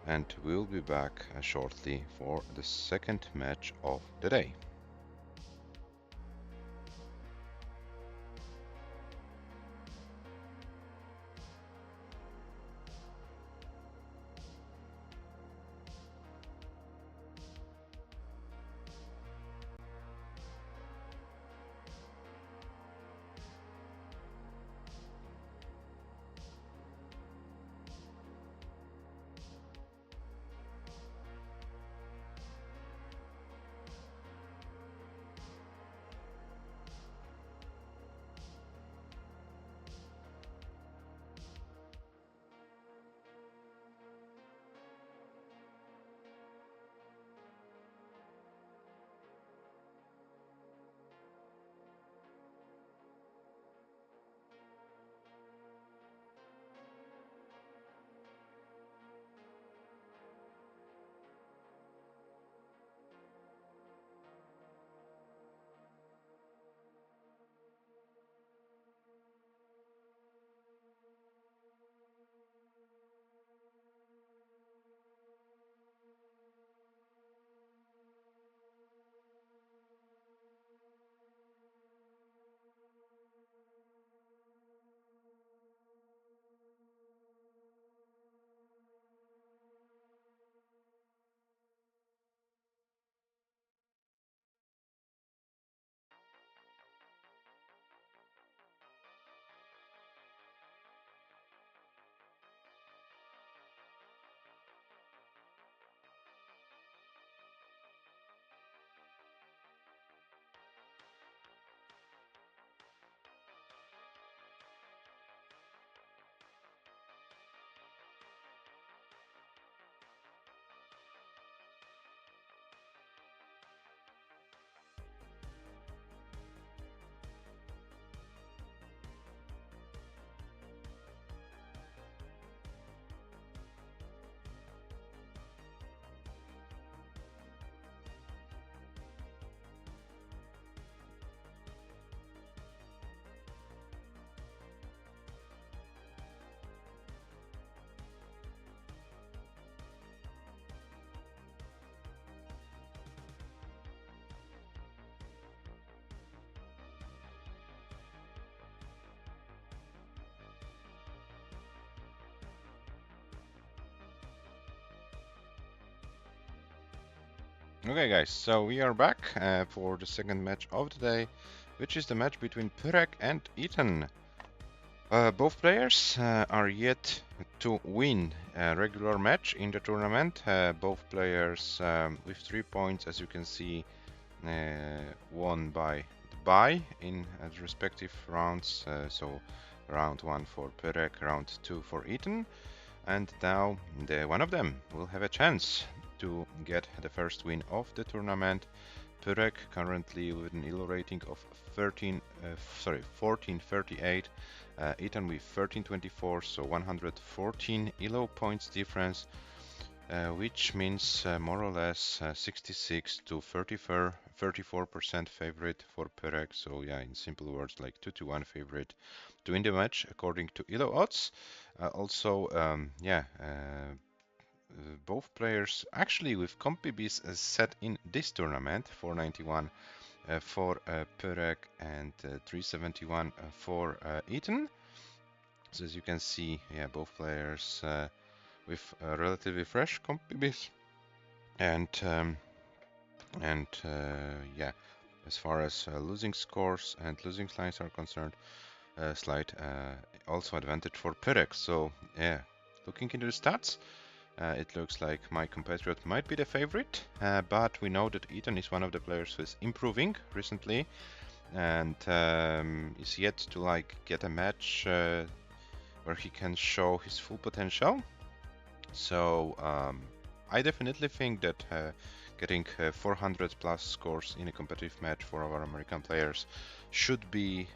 And we'll be back shortly for the second match of the day. Okay guys, so we are back for the second match of the day, which is the match between Pyrek and Ethan. Both players are yet to win a regular match in the tournament. Both players with 3 points, as you can see, won by the bye in the respective rounds. So round 1 for Pyrek, round 2 for Ethan. And now one of them will have a chance to get the first win of the tournament. Pyrek currently with an ELO rating of 1438, Ethan with 1324, so 114 ELO points difference, which means more or less 66 to 34% favorite for Pyrek. So yeah, in simple words, like 2-1 favorite to win the match according to ELO odds. Both players actually with CompBBs set in this tournament, 491 for Pyrek and 371 for Ethan. So as you can see, yeah, both players with relatively fresh CompBBs, and yeah, as far as losing scores and losing lines are concerned, slight also advantage for Pyrek. So yeah, looking into the stats, it looks like my compatriot might be the favorite, but we know that Ethan is one of the players who is improving recently and is yet to get a match where he can show his full potential. So I definitely think that getting 400 plus scores in a competitive match for our American players should be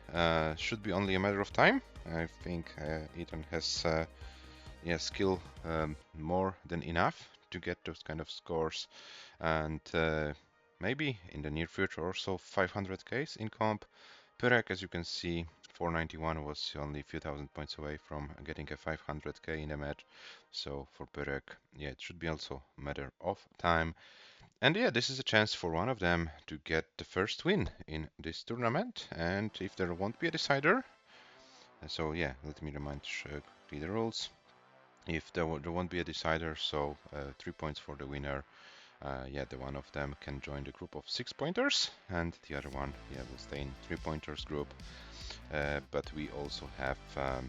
only a matter of time. I think Ethan has skill more than enough to get those kind of scores, and maybe in the near future also 500Ks in comp. Pyrek, as you can see, 491 was only a few thousand points away from getting a 500K in a match. So for Pyrek, yeah, it should be also a matter of time. And yeah, this is a chance for one of them to get the first win in this tournament. And if there won't be a decider, so yeah, let me remind quickly the rules. If there won't be a decider, so 3 points for the winner. Yeah, the one of them can join the group of 6 pointers, and the other one, yeah, will stay in 3 pointers group. But we also have a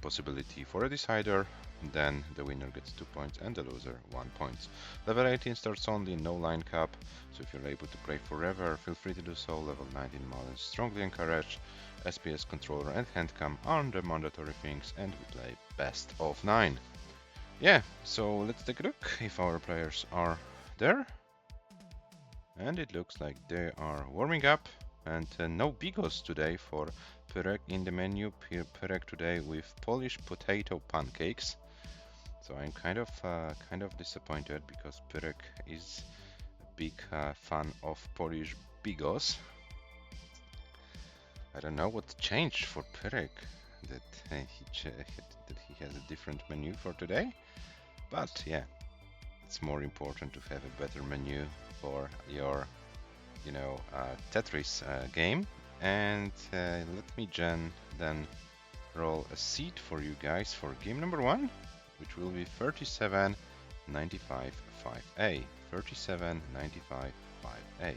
possibility for a decider. Then the winner gets 2 points and the loser 1 point. Level 18 starts only, no line cap, so if you're able to play forever, feel free to do so. Level 19 Malin strongly encouraged. SPS controller and handcam are the mandatory things, and we play best of 9. Yeah, so let's take a look if our players are there. And it looks like they are warming up, and no bigos today for Pyrek in the menu. Pyrek today with Polish potato pancakes. So I'm kind of disappointed because Pyrek is a big fan of Polish bigos. I don't know what changed for Pyrek that he has a different menu for today, but yeah, it's more important to have a better menu for your, Tetris game. And let me then roll a seed for you guys for game number 1, which will be 3795 5A. 3795 5A.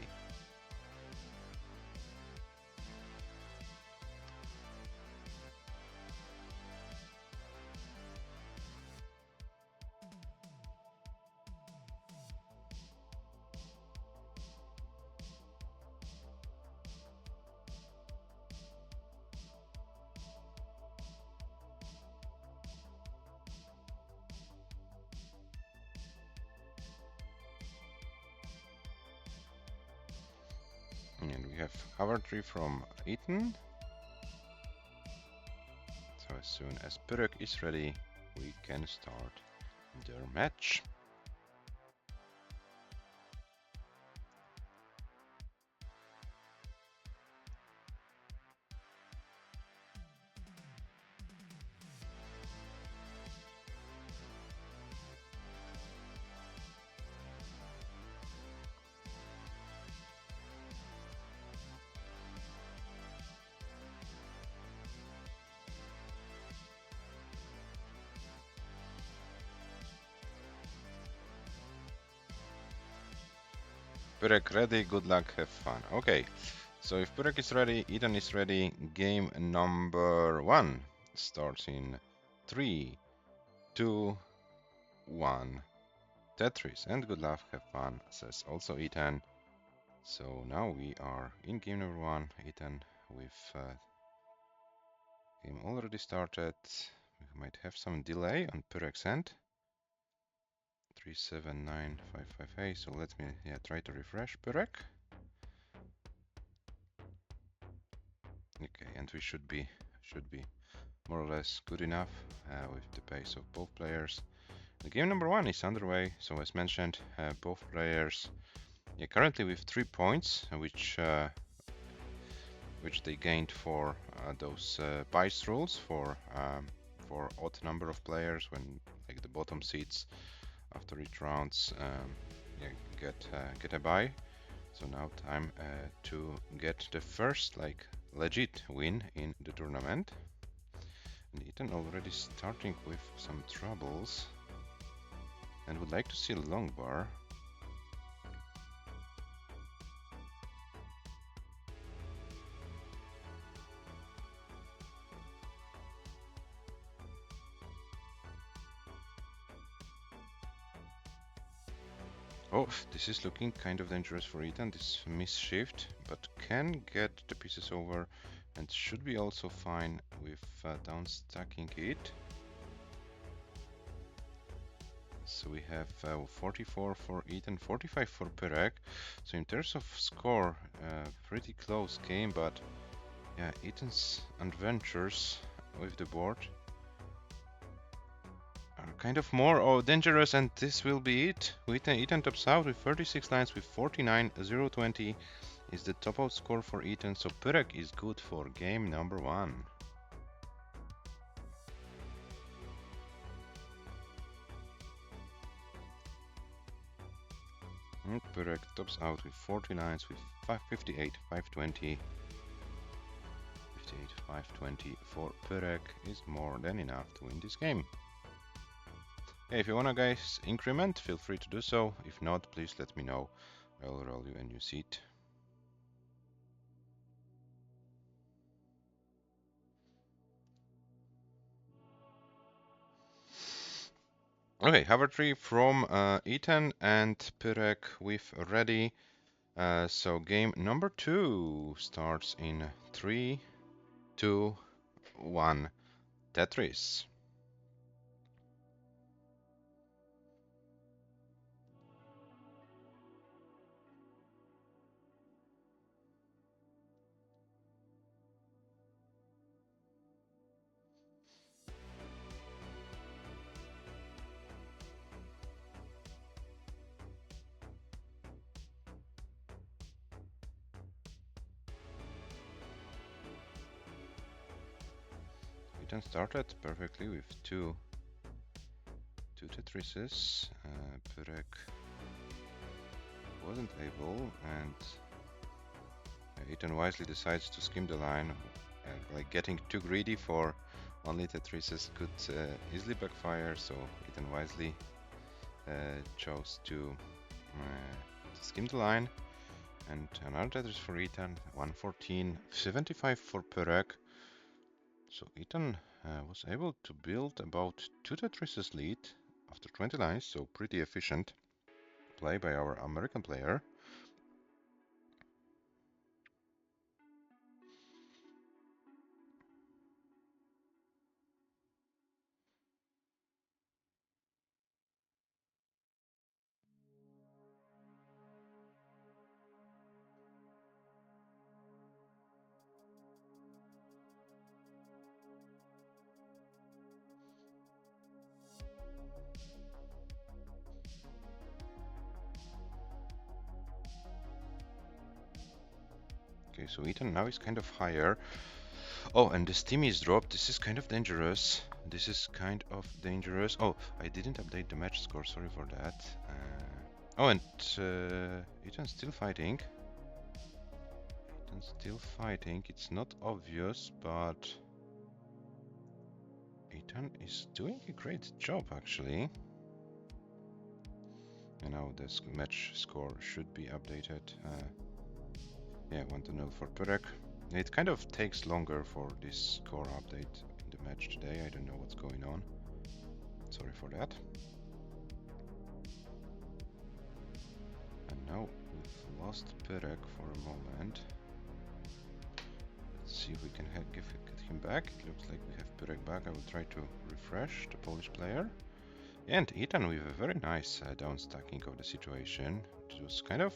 And we have cover tree from Ethan. So as soon as Pyrek is ready, we can start their match. Pyrek ready, good luck, have fun. Okay, so if Pyrek is ready, Ethan is ready. Game number 1 starts in 3, 2, 1. Tetris, and good luck, have fun, says also Ethan. So now we are in game number 1. Ethan, with game already started. We might have some delay on Pyrek's end. 379558. So let me try to refresh Pyrek. Okay, and we should be more or less good enough with the pace of both players. The game number 1 is underway. So as mentioned, both players currently with 3 points, which they gained for those bias rules for odd number of players when like the bottom seats after each rounds get a bye. So now time to get the first like legit win in the tournament. And Ethan already starting with some troubles and would like to see a long bar. Oh, this is looking kind of dangerous for Ethan, this miss shift, but can get the pieces over and should be also fine with down stacking it. So we have 44 for Ethan, 45 for Pyrek. So in terms of score, pretty close game, but yeah, Ethan's adventures with the board are kind of more dangerous, and this will be it. Ethan tops out with 36 lines with 49, 020 is the top out score for Ethan, so Pyrek is good for game number 1. And Pyrek tops out with 40 lines with 558, 520. 58, 520 for Pyrek is more than enough to win this game. Okay, if you wanna guys increment, feel free to do so. If not, please let me know. I'll roll you a new seat. Okay, hover tree from Ethan and Pyrek with ready. So game number 2 starts in 3, 2, 1. Tetris. Ethan started perfectly with two Tetrises. Pyrek wasn't able, and Ethan wisely decides to skim the line. Like getting too greedy for only Tetrises could easily backfire, so Ethan wisely chose to skim the line. And another Tetris for Ethan, 114, 75 for Pyrek. So Ethan was able to build about 2 Tetrises lead after 20 lines, so pretty efficient play by our American player. Okay, so Ethan now is kind of higher. Oh, and the steam is dropped. This is kind of dangerous. Oh, I didn't update the match score. Sorry for that. Oh, and Ethan's still fighting. It's not obvious, but Ethan is doing a great job, actually. And now this match score should be updated. Yeah, 1-0 for PYREK. It kind of takes longer for this score update in the match today. I don't know what's going on. Sorry for that. And now we've lost PYREK for a moment. Let's see if we can get him back. It looks like we have PYREK back. I will try to refresh the Polish player. And Ethan with a very nice downstacking of the situation. It was kind of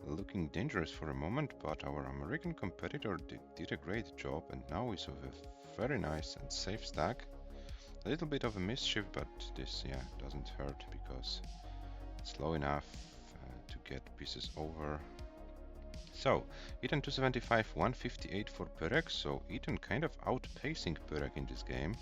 looking dangerous for a moment, but our American competitor did a great job, and now he's with a very nice and safe stack. A little bit of a mischief, but this, yeah, doesn't hurt because it's low enough to get pieces over. So, Ethan 275, 158 for PYREK, so Ethan kind of outpacing PYREK in this game.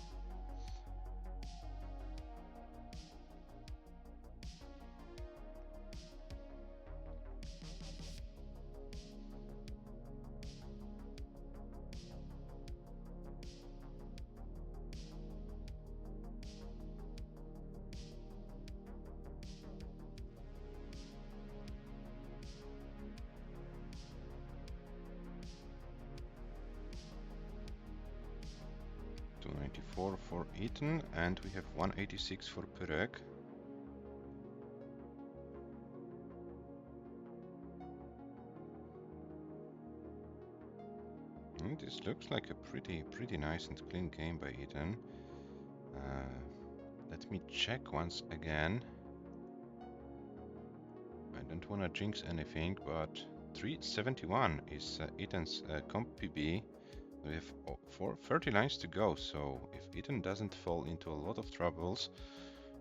$294 for Ethan, and we have 186 for PYREK. And this looks like a pretty nice and clean game by Ethan. Let me check once again. I don't want to jinx anything, but 371 is Ethan's comp PB. We have 30 lines to go, so if Ethan doesn't fall into a lot of troubles,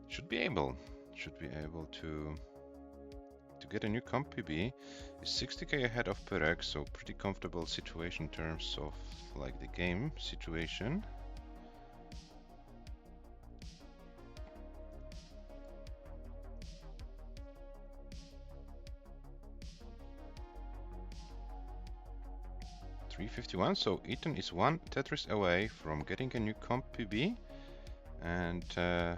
should be able to get a new comp PB. Is 60k ahead of PYREK, so pretty comfortable situation in terms of like the game situation. $351, so Ethan is one Tetris away from getting a new comp PB, and there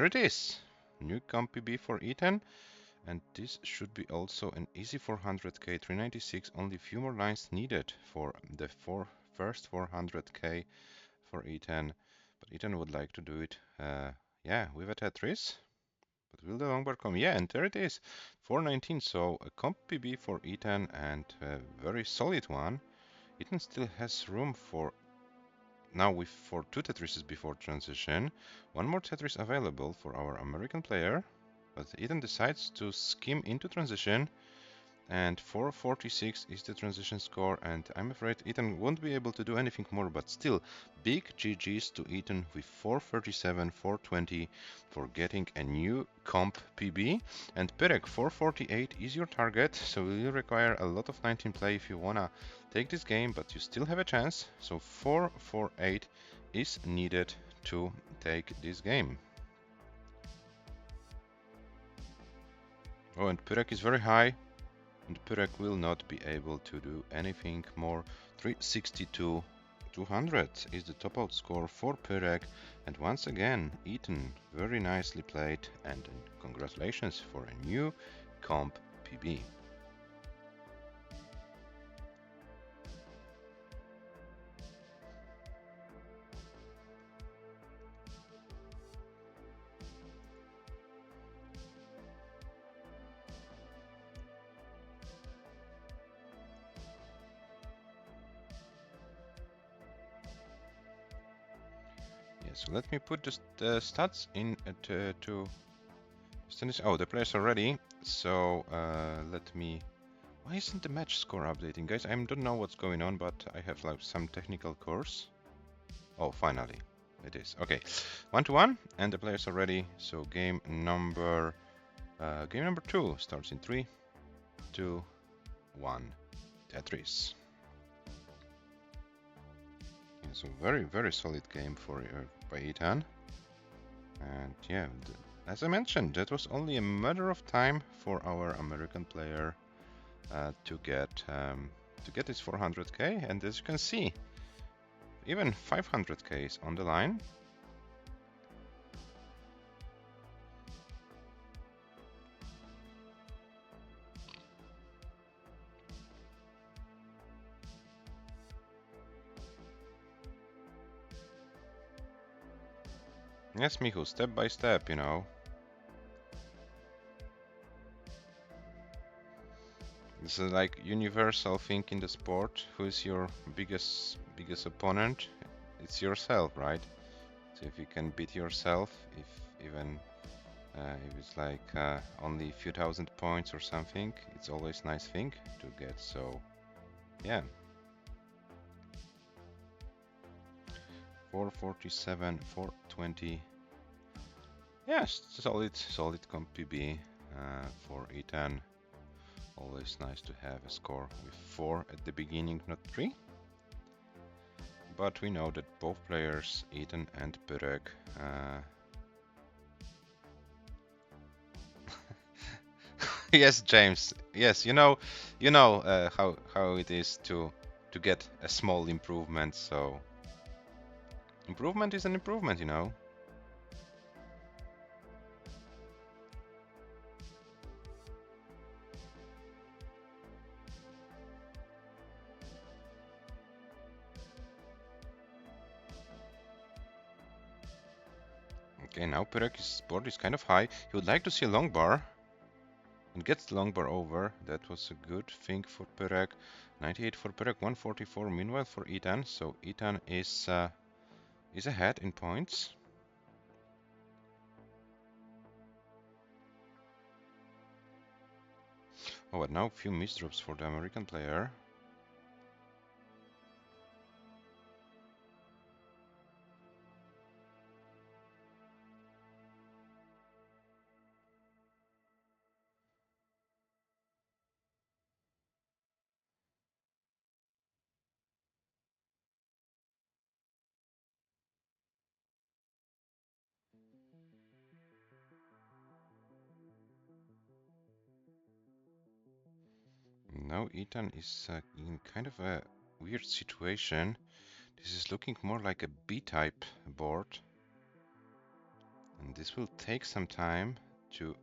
it is, new comp PB for Ethan, and this should be also an easy 400k, 396, only a few more lines needed for the first 400k for Ethan, but Ethan would like to do it, yeah, with a Tetris. But will the longboard come? Yeah, and there it is, 419. So a comp PB for Ethan, and a very solid one. Ethan still has room for now for 2 Tetrises before transition. One more Tetris available for our American player, but Ethan decides to skim into transition. And 446 is the transition score, and I'm afraid Ethan won't be able to do anything more, but still, big GG's to Ethan with 437, 420 for getting a new comp PB. And PYREK 448 is your target, so you require a lot of 19 play if you wanna take this game, but you still have a chance. So 448 is needed to take this game. Oh, and PYREK is very high. And PYREK will not be able to do anything more. 362, 200 is the top out score for PYREK. And once again, Ethan, very nicely played, and congratulations for a new comp PB. So let me put the stats in to finish. Oh, the players are ready. So let me. Why isn't the match score updating, guys? I don't know what's going on, but I have like some technical course. Oh, finally, it is. Okay, 1-1, and the players are ready. So game number 2 starts in 3, 2, 1. Tetris. So very solid game for by Ethan, and yeah, as I mentioned, that was only a matter of time for our American player to get his 400k, and as you can see, even 500k is on the line. Yes, Michu, step by step, you know. This is like universal thing in the sport. Who is your biggest opponent? It's yourself, right? So if you can beat yourself, if even if it's like only a few thousand points or something, it's always nice thing to get. So yeah, 447, 420. Yes, solid comp PB for E10. Always nice to have a score with 4 at the beginning, not 3. But we know that both players, Ethan and Pyrek, yes, James. Yes, you know how it is to get a small improvement. So improvement is an improvement, you know. Okay, now Pyrek's board is kind of high. He would like to see a long bar and gets the long bar over. That was a good thing for Pyrek. 98 for Pyrek, 144. Meanwhile for Ethan, so Ethan is ahead in points. Oh, but now a few misdrops for the American player. Now Ethan is in kind of a weird situation. This is looking more like a B-type board, and this will take some time to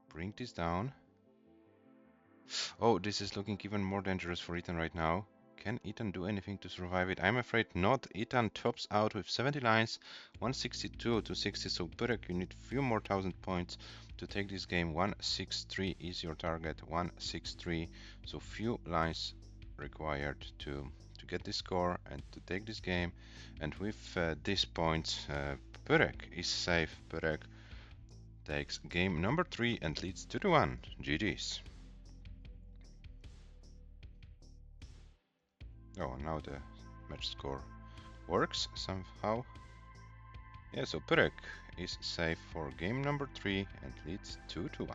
bring this down. Oh, this is looking even more dangerous for Ethan right now. Can Ethan do anything to survive it? I'm afraid not. Ethan tops out with 70 lines, 162 to 60, so Pyrek, you need few more thousand points to take this game. 163 is your target, 163, so few lines required to get this score and to take this game. And with these points, Pyrek is safe. Pyrek takes game number 3 and leads 2-1. GG's. Oh, now the match score works somehow. Yeah, so Pyrek is safe for game number 3 and leads 2-1.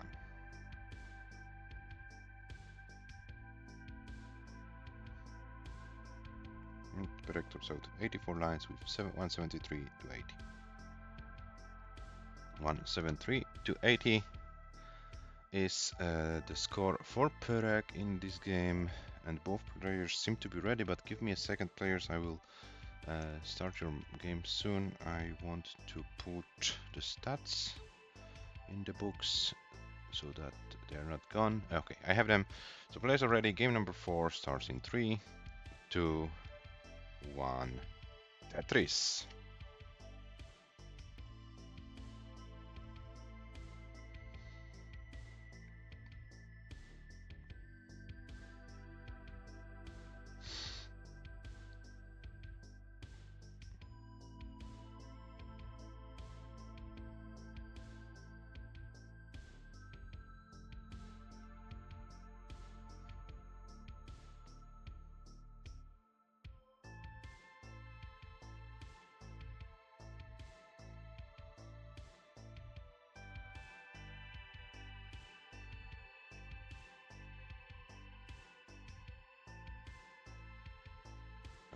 Pyrek tops out 84 lines with 173 to 80. 173 to 80 is the score for Pyrek in this game, and both players seem to be ready, but give me a second, players. I will start your game soon. I want to put the stats in the books so that they're not gone. Okay, I have them. So players are ready. Game number 4 starts in 3, 2, 1. Tetris.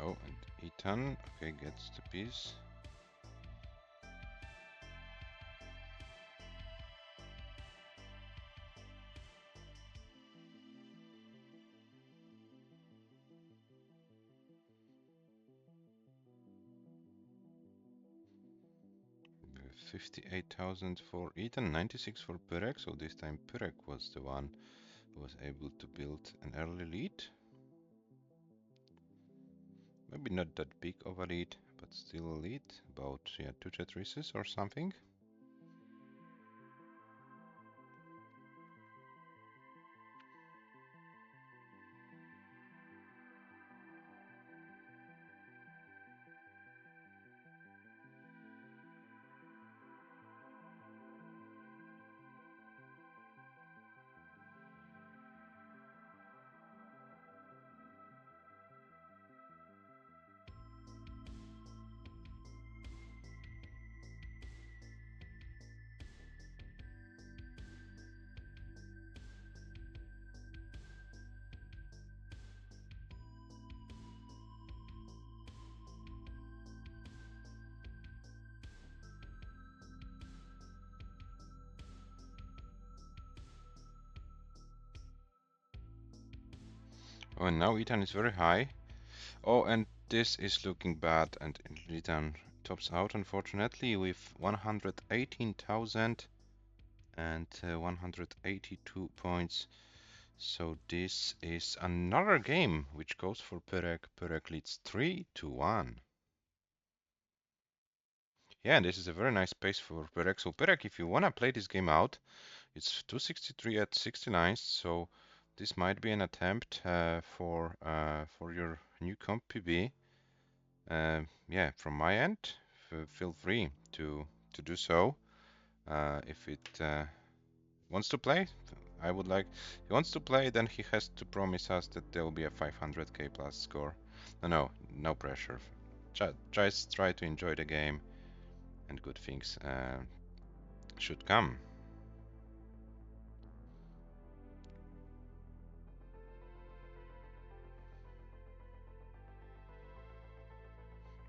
Oh, and Ethan, okay, gets the piece. Uh, 58,000 for Ethan, 96 for Pyrek, so this time Pyrek was the one who was able to build an early lead. Maybe not that big of a lead, but still a lead, about, yeah, 2 tetrises or something. Oh, and now Ethan is very high. Oh, and this is looking bad, and Ethan tops out, unfortunately, with 118,000 and 182 points. So this is another game which goes for Pyrek. Pyrek leads 3-1. Yeah, and this is a very nice pace for Pyrek. So Pyrek, if you wanna play this game out, it's 263 at 69. So this might be an attempt for your new comp PB. Yeah, from my end, feel free to do so. If it wants to play, I would like. If he wants to play, then he has to promise us that there will be a 500k plus score. No pressure. Just try to enjoy the game, and good things should come.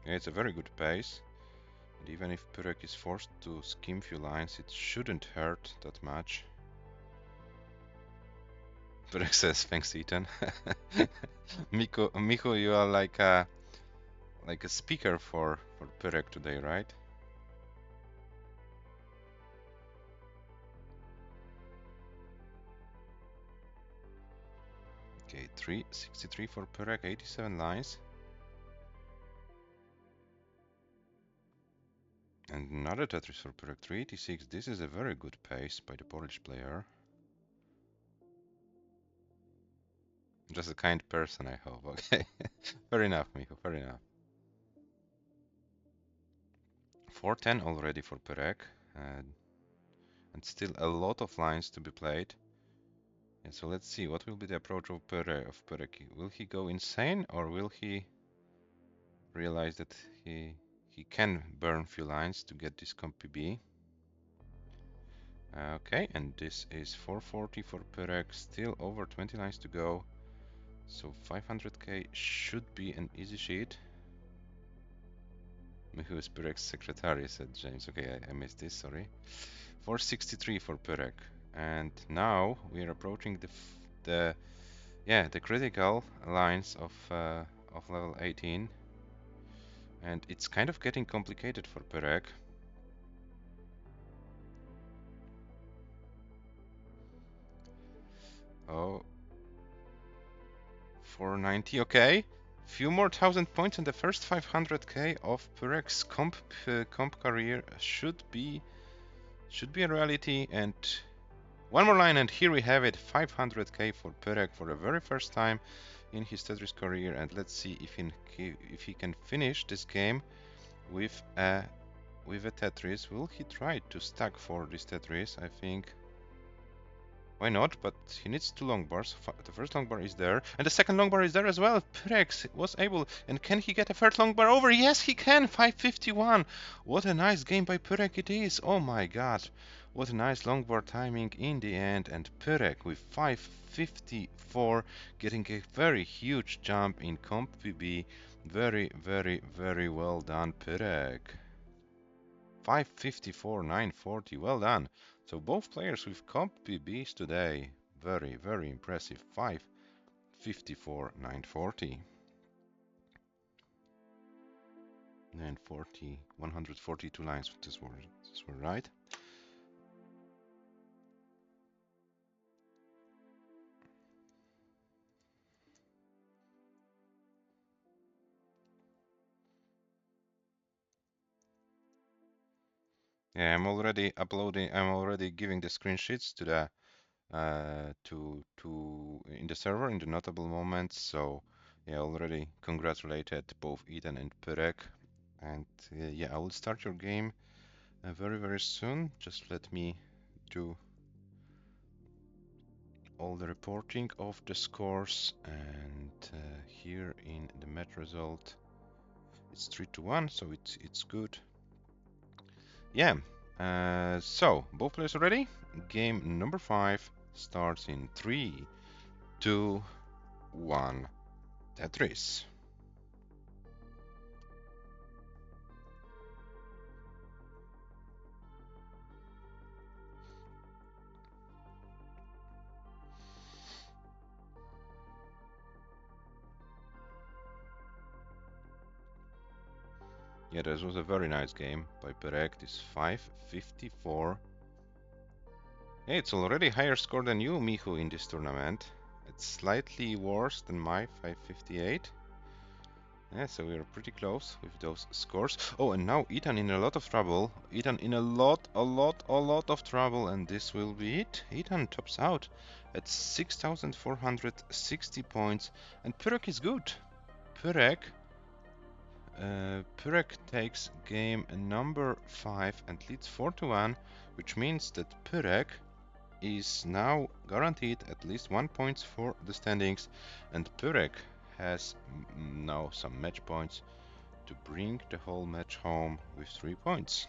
Yeah, it's a very good pace. And even if Pyrek is forced to skim few lines, it shouldn't hurt that much. Pyrek says, thanks, Ethan. Micho, you are like a speaker for Pyrek today, right? Okay, 363 for Pyrek, 87 lines. And another Tetris for Pyrek, 386. This is a very good pace by the Polish player. Just a kind person, I hope. Okay, fair enough, Micho, fair enough. 410 already for Pyrek, and still a lot of lines to be played. And so let's see, what will be the approach of Pyrek? Will he go insane, or will he realize that he can burn few lines to get this comp PB? Okay, and this is 440 for Pyrek, still over 20 lines to go. So 500k should be an easy sheet. Who is Pyrek's secretary, said James. Okay, I missed this, sorry. 463 for Pyrek. And now we are approaching the critical lines of level 18. And it's kind of getting complicated for Pyrek. Oh, 490, okay. Few more 1,000 points and the first 500k of Pyrek's comp career should be a reality. And one more line, and here we have it, 500k for Pyrek for the very first time in his Tetris career. And let's see if he can finish this game with a Tetris. Will he try to stack for this Tetris? I think. Why not? But he needs 2 long bars. The first long bar is there, and the second long bar is there as well. Pyrek was able, and can he get a third long bar over? Yes, he can. 551. What a nice game by Pyrek it is. Oh my god. What a nice long bar timing in the end, and Pyrek with 554 getting a very huge jump in comp PB. Very, very, very well done, Pyrek. 554, 940, well done. So both players with comp PBs today, very, very impressive. 554, 940. 940, 142 lines, this were right. Yeah, I'm already uploading. I'm already giving the screenshots to the in the server in the notable moments. So yeah, already congratulated both Eden and Pyrek. And yeah, I will start your game very soon. Just let me do all the reporting of the scores. And here in the match result, it's 3-1, so it's good. Yeah. So both players are ready. Game number 5 starts in 3, 2, 1. Tetris. Yeah, this was a very nice game by Pyrek. This 554. Hey, it's already higher score than you, Michu, in this tournament. It's slightly worse than my 558. Yeah, so we're pretty close with those scores. Oh, and now Ethan in a lot of trouble. Ethan in a lot of trouble, and this will be it. Ethan tops out at 6,460 points, and Pyrek is good. Pyrek takes game number 5 and leads 4-1, which means that Pyrek is now guaranteed at least 1 point for the standings, and Pyrek has now some match points to bring the whole match home with 3 points.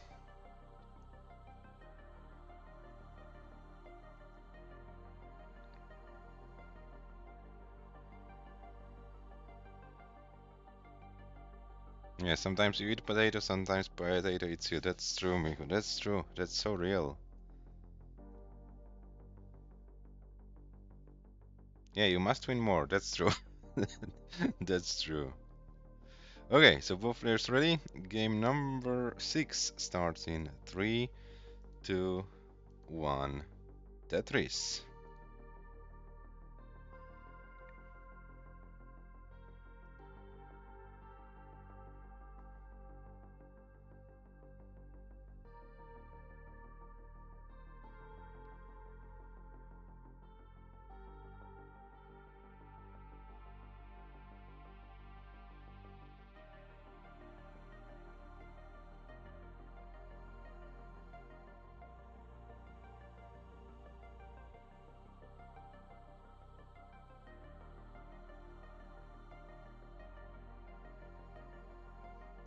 Yeah, sometimes you eat potato, sometimes potato eats you. That's true, Miku. That's true. That's so real. Yeah, you must win more. That's true. That's true. Okay, so both players ready? Game number 6 starts in 3, 2, 1. Tetris.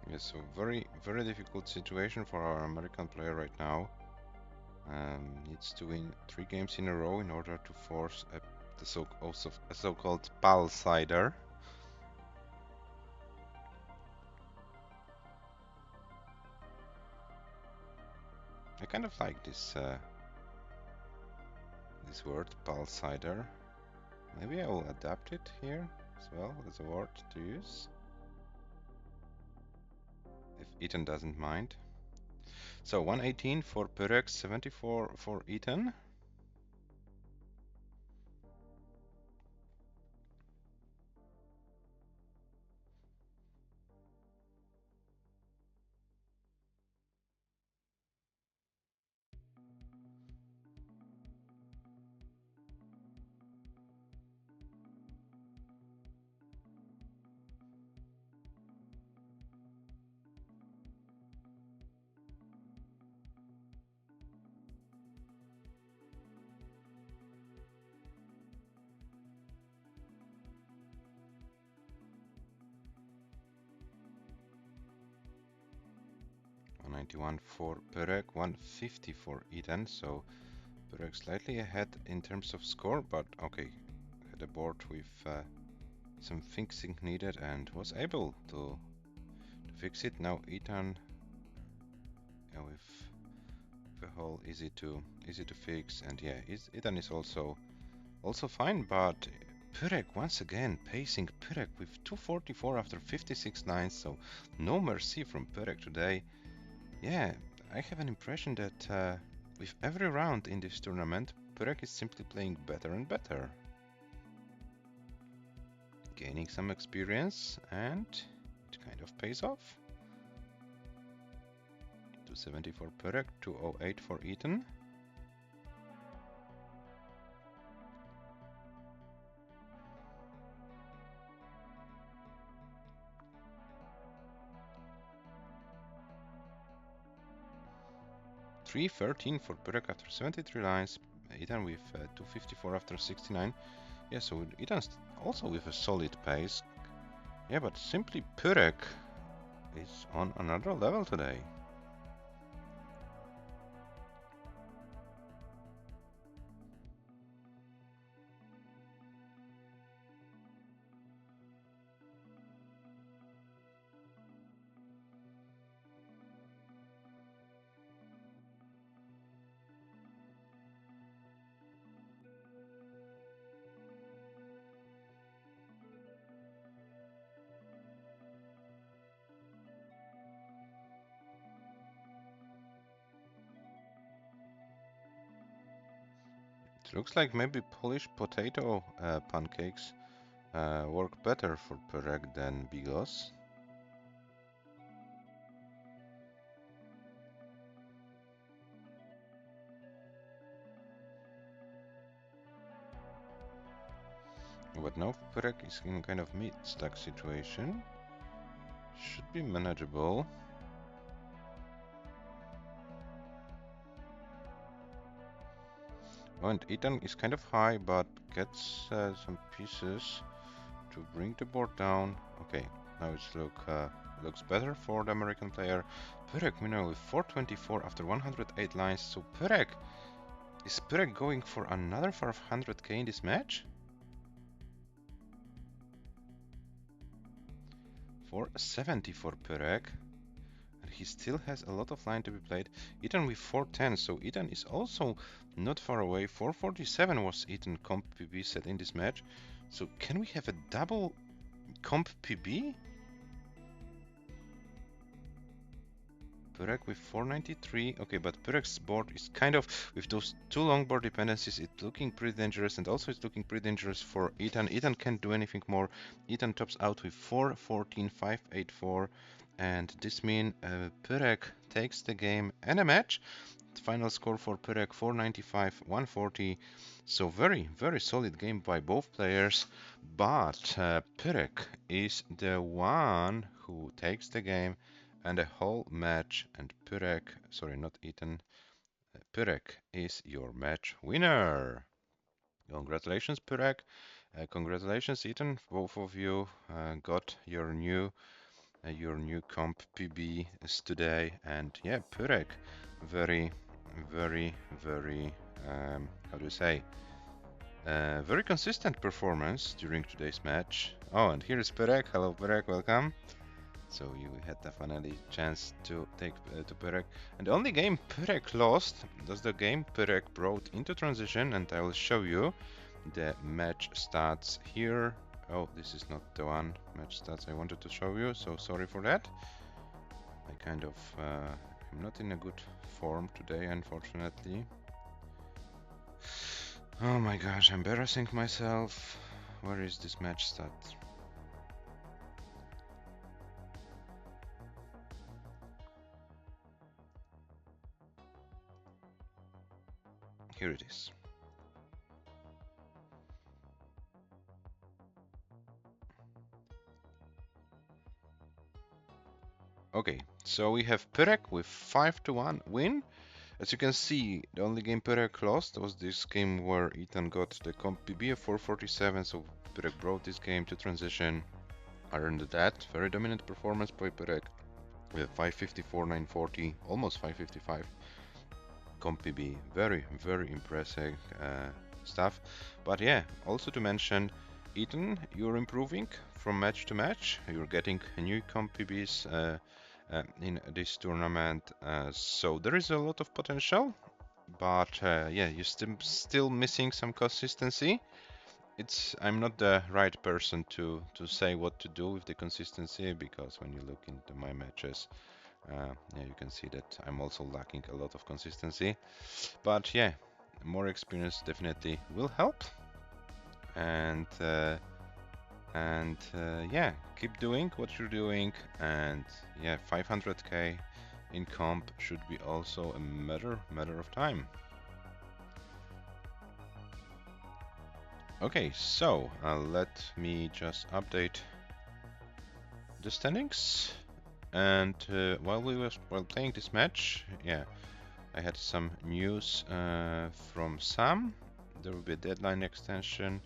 Yes, so very difficult situation for our American player right now. Needs to win 3 games in a row in order to force the so-called pal cider. I kind of like this this word pal cider. Maybe I will adapt it here as well as a word to use, if Ethan doesn't mind. So 118 for Pyrek, 74 for Ethan. .91 for Pyrek, 150 for Ethan, so Pyrek slightly ahead in terms of score, but okay, had a board with some fixing needed and was able to fix it. Now Ethan with the whole easy to fix, and yeah, Ethan is also fine, but Pyrek once again pacing Pyrek with 244 after 56 lines, so no mercy from Pyrek today. Yeah, I have an impression that with every round in this tournament, Pyrek is simply playing better and better. Gaining some experience, and it kind of pays off. To 270 for PYREK, 208 for Ethan. $313 for PYREK after 73 lines. Ethan with 254 after 69. Yeah, so Ethan's also with a solid pace. Yeah, but simply PYREK is on another level today. It looks like maybe Polish potato pancakes work better for PYREK than bigos. But now PYREK is in kind of mid-stack situation. Should be manageable. Oh, and Ethan is kind of high, but gets some pieces to bring the board down. Okay, now it's looks better for the American player. PYREK, you know, with 424 after 108 lines. So is PYREK going for another 500k in this match? 470 for PYREK. And he still has a lot of line to be played. Ethan with 410, so Ethan is also not far away. 447 was Ethan comp PB set in this match. So can we have a double comp PB? PYREK with 493. Okay, but PYREK's board is kind of, with those two long board dependencies, it's looking pretty dangerous, and also it's looking pretty dangerous for Ethan. Ethan can't do anything more. Ethan tops out with 414, 584, and this means PYREK takes the game and a match. The final score for PYREK 495, 140. So very, very solid game by both players, but PYREK is the one who takes the game and a whole match, and PYREK, sorry, not Ethan, PYREK is your match winner. Congratulations, PYREK. Congratulations, Ethan. Both of you got your new comp PB today, and yeah, PYREK, very, very, very, how do you say? Very consistent performance during today's match. Oh, and here is PYREK. Hello, PYREK. Welcome. So you had definitely chance to take to PYREK. And the only game PYREK lost was the game PYREK brought into transition, and I will show you the match stats here. Oh, this is not the one match stats I wanted to show you, so sorry for that. I kind of am not in a good form today, unfortunately. Oh my gosh, embarrassing myself. Where is this match stat? Here it is. Okay, so we have PYREK with 5-1 win. As you can see, the only game PYREK lost was this game where Ethan got the comp PB of 447, so PYREK brought this game to transition. Other than that, very dominant performance by PYREK with 554, 940, almost 555 comp PB. Very, very impressive stuff. But yeah, also to mention, Ethan, you're improving from match to match. You're getting new comp PBs in this tournament, so there is a lot of potential, but yeah, you're still missing some consistency. I'm not the right person to say what to do with the consistency, because when you look into my matches, yeah, you can see that I'm also lacking a lot of consistency. But yeah, more experience definitely will help, and yeah, keep doing what you're doing, and yeah, 500k in comp should be also a matter of time. Okay, so let me just update the standings. And while playing this match, yeah, I had some news from Sam. There will be a deadline extension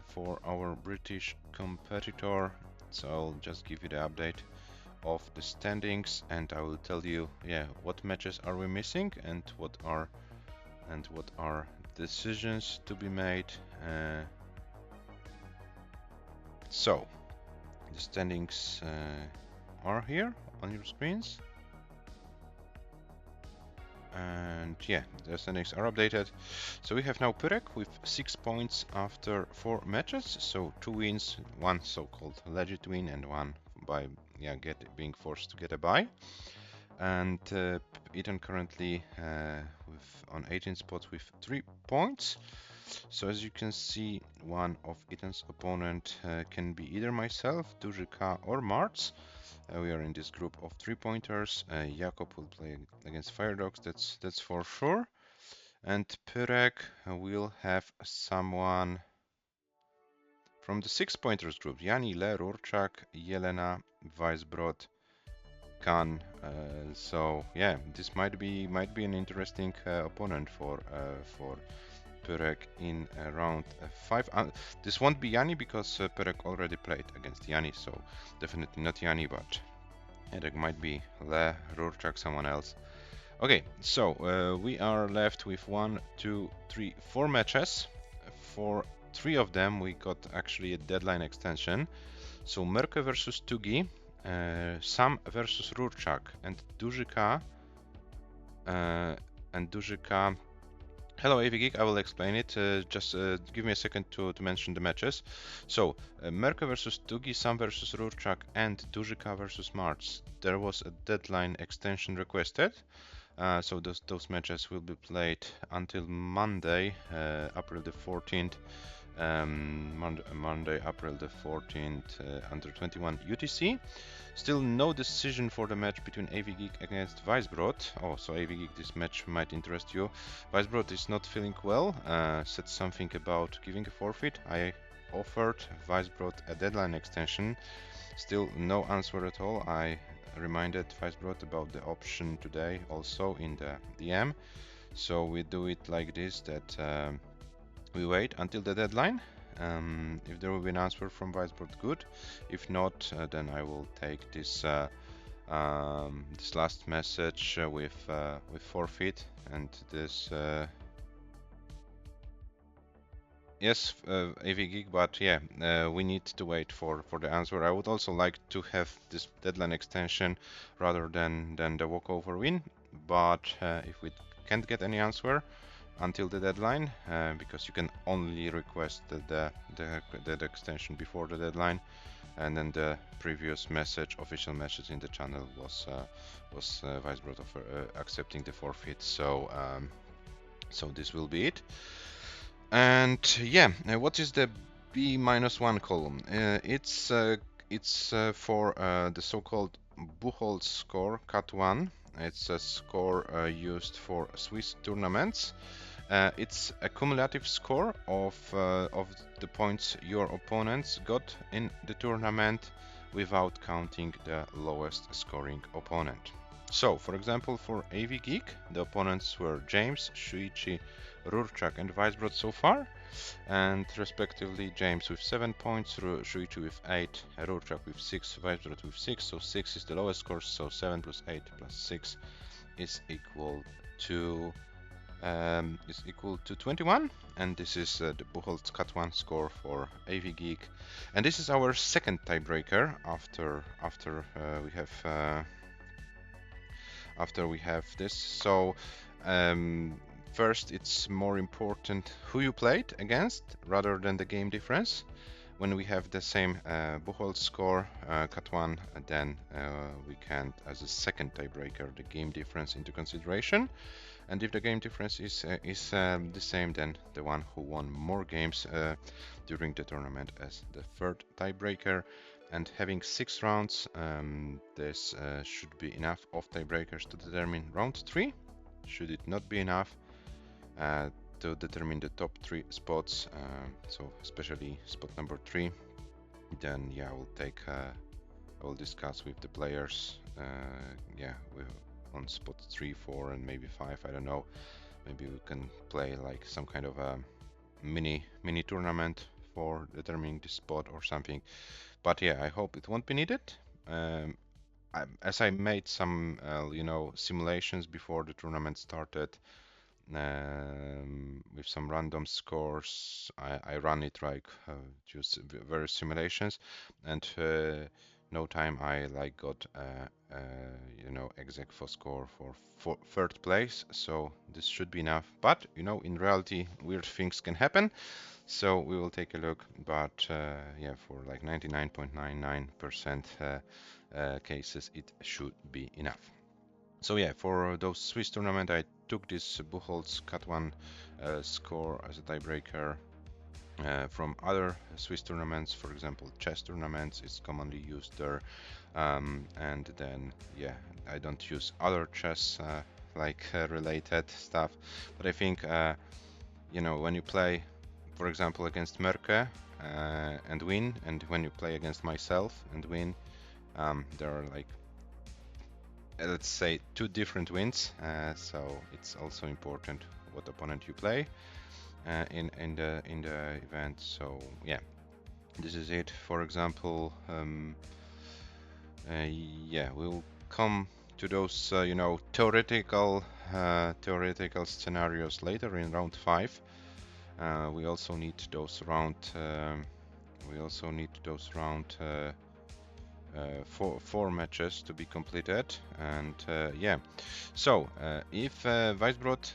for our British competitor. So I'll just give you the update of the standings, and I will tell you, yeah, what matches are we missing and what are decisions to be made. So the standings are here on your screens, and yeah, the standings are updated. So we have now Pyrek with 6 points after 4 matches, so 2 wins, 1 so-called legit win and 1 by being forced to get a bye. And Ethan currently on 18 spots with 3 points. So as you can see, one of Ethan's opponent can be either myself, Dujika, or Martz. We are in this group of 3-pointers. Jacob will play against Firedogs, that's for sure. And Pyrek will have someone from the 6-pointers group: Jani, Le, Rurchak, Jelena, Weisbrod, KANN. So yeah, this might be an interesting opponent for Pyrek in round 5. This won't be Jani because Pyrek already played against Jani, so definitely not Jani, but it might be Le, Rurchak, someone else. Okay, so we are left with 1, 2, 3, 4 matches. For 3 of them we got actually a deadline extension. So Merke versus Tugi, Sam versus Rurchak, and Dujika. Hello AVGeek, I will explain it. Just give me a second to mention the matches. So Merke versus Tugi, Sam versus Rurchak, and Dujika versus Martz. There was a deadline extension requested. So those matches will be played until Monday, April the 14th. Monday, April the 14th, under 21 UTC. Still no decision for the match between AVGeek against Weisbrod. Oh, so AVGeek, this match might interest you. Weisbrod is not feeling well, said something about giving a forfeit. I offered Weisbrod a deadline extension. Still no answer at all. I reminded Weisbrod about the option today also in the DM. So we do it like this, that we wait until the deadline. If there will be an answer from Weisbrod, good. If not, then I will take this this last message with forfeit, and this yes, AVGeek, but yeah, we need to wait for the answer. I would also like to have this deadline extension rather than the walkover win, but if we can't get any answer until the deadline, because you can only request the extension before the deadline, and then the previous official message in the channel was Weisbrod accepting the forfeit. So so this will be it. And yeah, what is the B-1 column? It's for the so-called Buchholz score, Cat 1. It's a score used for Swiss tournaments. It's a cumulative score of the points your opponents got in the tournament without counting the lowest scoring opponent. So, for example, for AVGeek, the opponents were James, Shuichi, Rurchak, and Weisbrod so far, and respectively James with 7 points, Shuichi with 8, Rurchak with 6, Weisbrod with 6. So 6 is the lowest score, so 7 plus 8 plus 6 is equal to 21, and this is the Buchholz Cat 1 score for AVGeek, and this is our second tiebreaker after we have this. So first, it's more important who you played against rather than the game difference. When we have the same Buchholz score, Cat 1, then we can, as a second tiebreaker, the game difference into consideration. And if the game difference is the same, then the one who won more games during the tournament as the third tiebreaker. and having 6 rounds, this should be enough of tiebreakers to determine round 3. Should it not be enough to determine the top 3 spots, so especially spot number 3, then yeah, I will discuss with the players, yeah, on spot 3, 4, and maybe 5. I don't know. Maybe we can play like some kind of a mini tournament for determining the spot or something. But yeah, I hope it won't be needed. As I made some, you know, simulations before the tournament started, with some random scores. I ran it like just various simulations, and no time I like got you know, exact for score for third place. So this should be enough. But you know, in reality, weird things can happen. So we will take a look. But yeah, for like 99.99% cases, it should be enough. So yeah, for those Swiss tournament, I took this Buchholz Cat1 score as a tiebreaker. From other Swiss tournaments, for example, chess tournaments, it's commonly used there. And then, yeah, I don't use other chess like related stuff, but I think, you know, when you play, for example, against Merke and win, and when you play against myself and win, there are like, let's say, 2 different wins, so it's also important what opponent you play in the event. So yeah, this is it. For example, yeah, we'll come to those you know, theoretical scenarios later in round 5. We also need those round four matches to be completed, and yeah. So if Weisbrot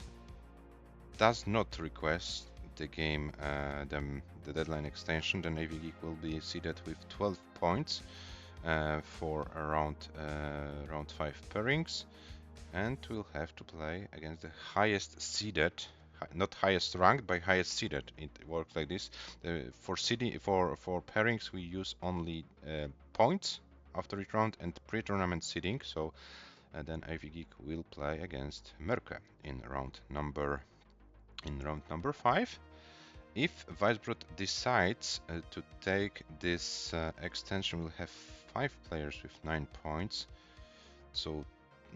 does not request the game, the deadline extension, then AV Geek will be seeded with 12 points for around round 5 pairings, and we'll have to play against the highest seeded, not highest ranked, but highest seeded. It works like this. For pairings, we use only points after each round and pre-tournament seeding. So then AV Geek will play against Merke in round number 5. If Weisbrot decides to take this extension, we'll have 5 players with 9 points. So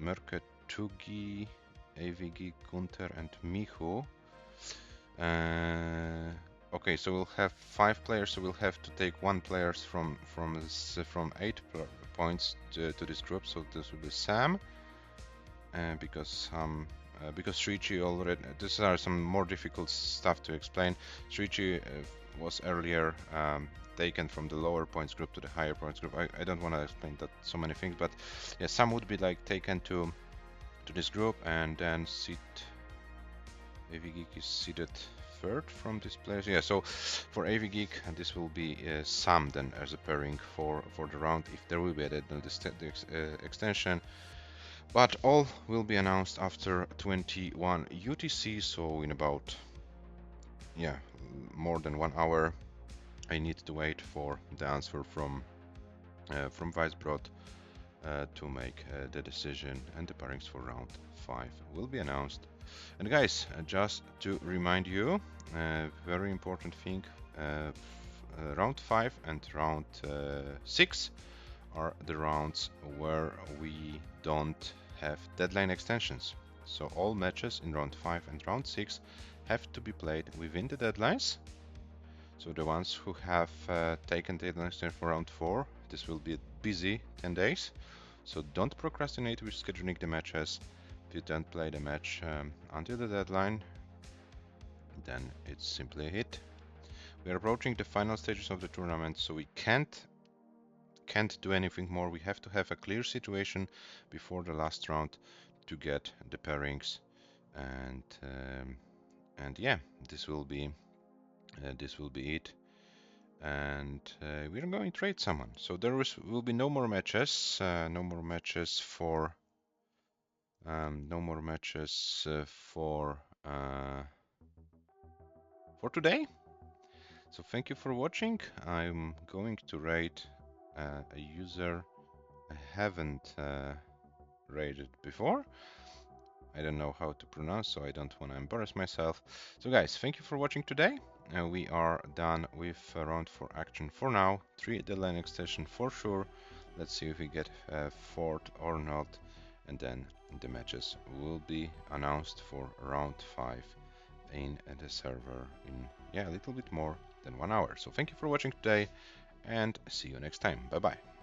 Merke, Tugi, AVG, Gunther, and Michu. Okay, so we'll have 5 players, so we'll have to take 1 player from 8 points to this group. So this will be Sam, because Shuichi already. These are some more difficult stuff to explain. Shuichi was earlier taken from the lower points group to the higher points group. I don't want to explain that so many things, but yeah, some would be like taken to this group, and then AV Geek is seeded third from this place. Yeah, so for AV Geek, this will be Sam then as a pairing for the round, if there will be added the extension. But all will be announced after 21 UTC, so in about, yeah, more than 1 hour. I need to wait for the answer from Weisbrot to make the decision, and the pairings for round 5 will be announced. And guys, just to remind you, very important thing, round 5 and round 6 are the rounds where we don't have deadline extensions. So all matches in round 5 and round 6 have to be played within the deadlines. So the ones who have taken deadline extension for round 4, this will be a busy 10 days. So don't procrastinate with scheduling the matches. If you don't play the match until the deadline, then it's simply a hit. We are approaching the final stages of the tournament, so we can't do anything more. We have to have a clear situation before the last round to get the pairings, and yeah, this will be it. And we're going to trade someone. So there will be no more matches. No more matches for today. So thank you for watching. I'm going to rate a user I haven't raided before. I don't know how to pronounce, so I don't want to embarrass myself. So guys, thank you for watching today. We are done with round 4 action for now. 3 deadline extension for sure. Let's see if we get fourth or not. And then the matches will be announced for round 5 in the server in a little bit more than 1 hour. So thank you for watching today and see you next time. Bye bye.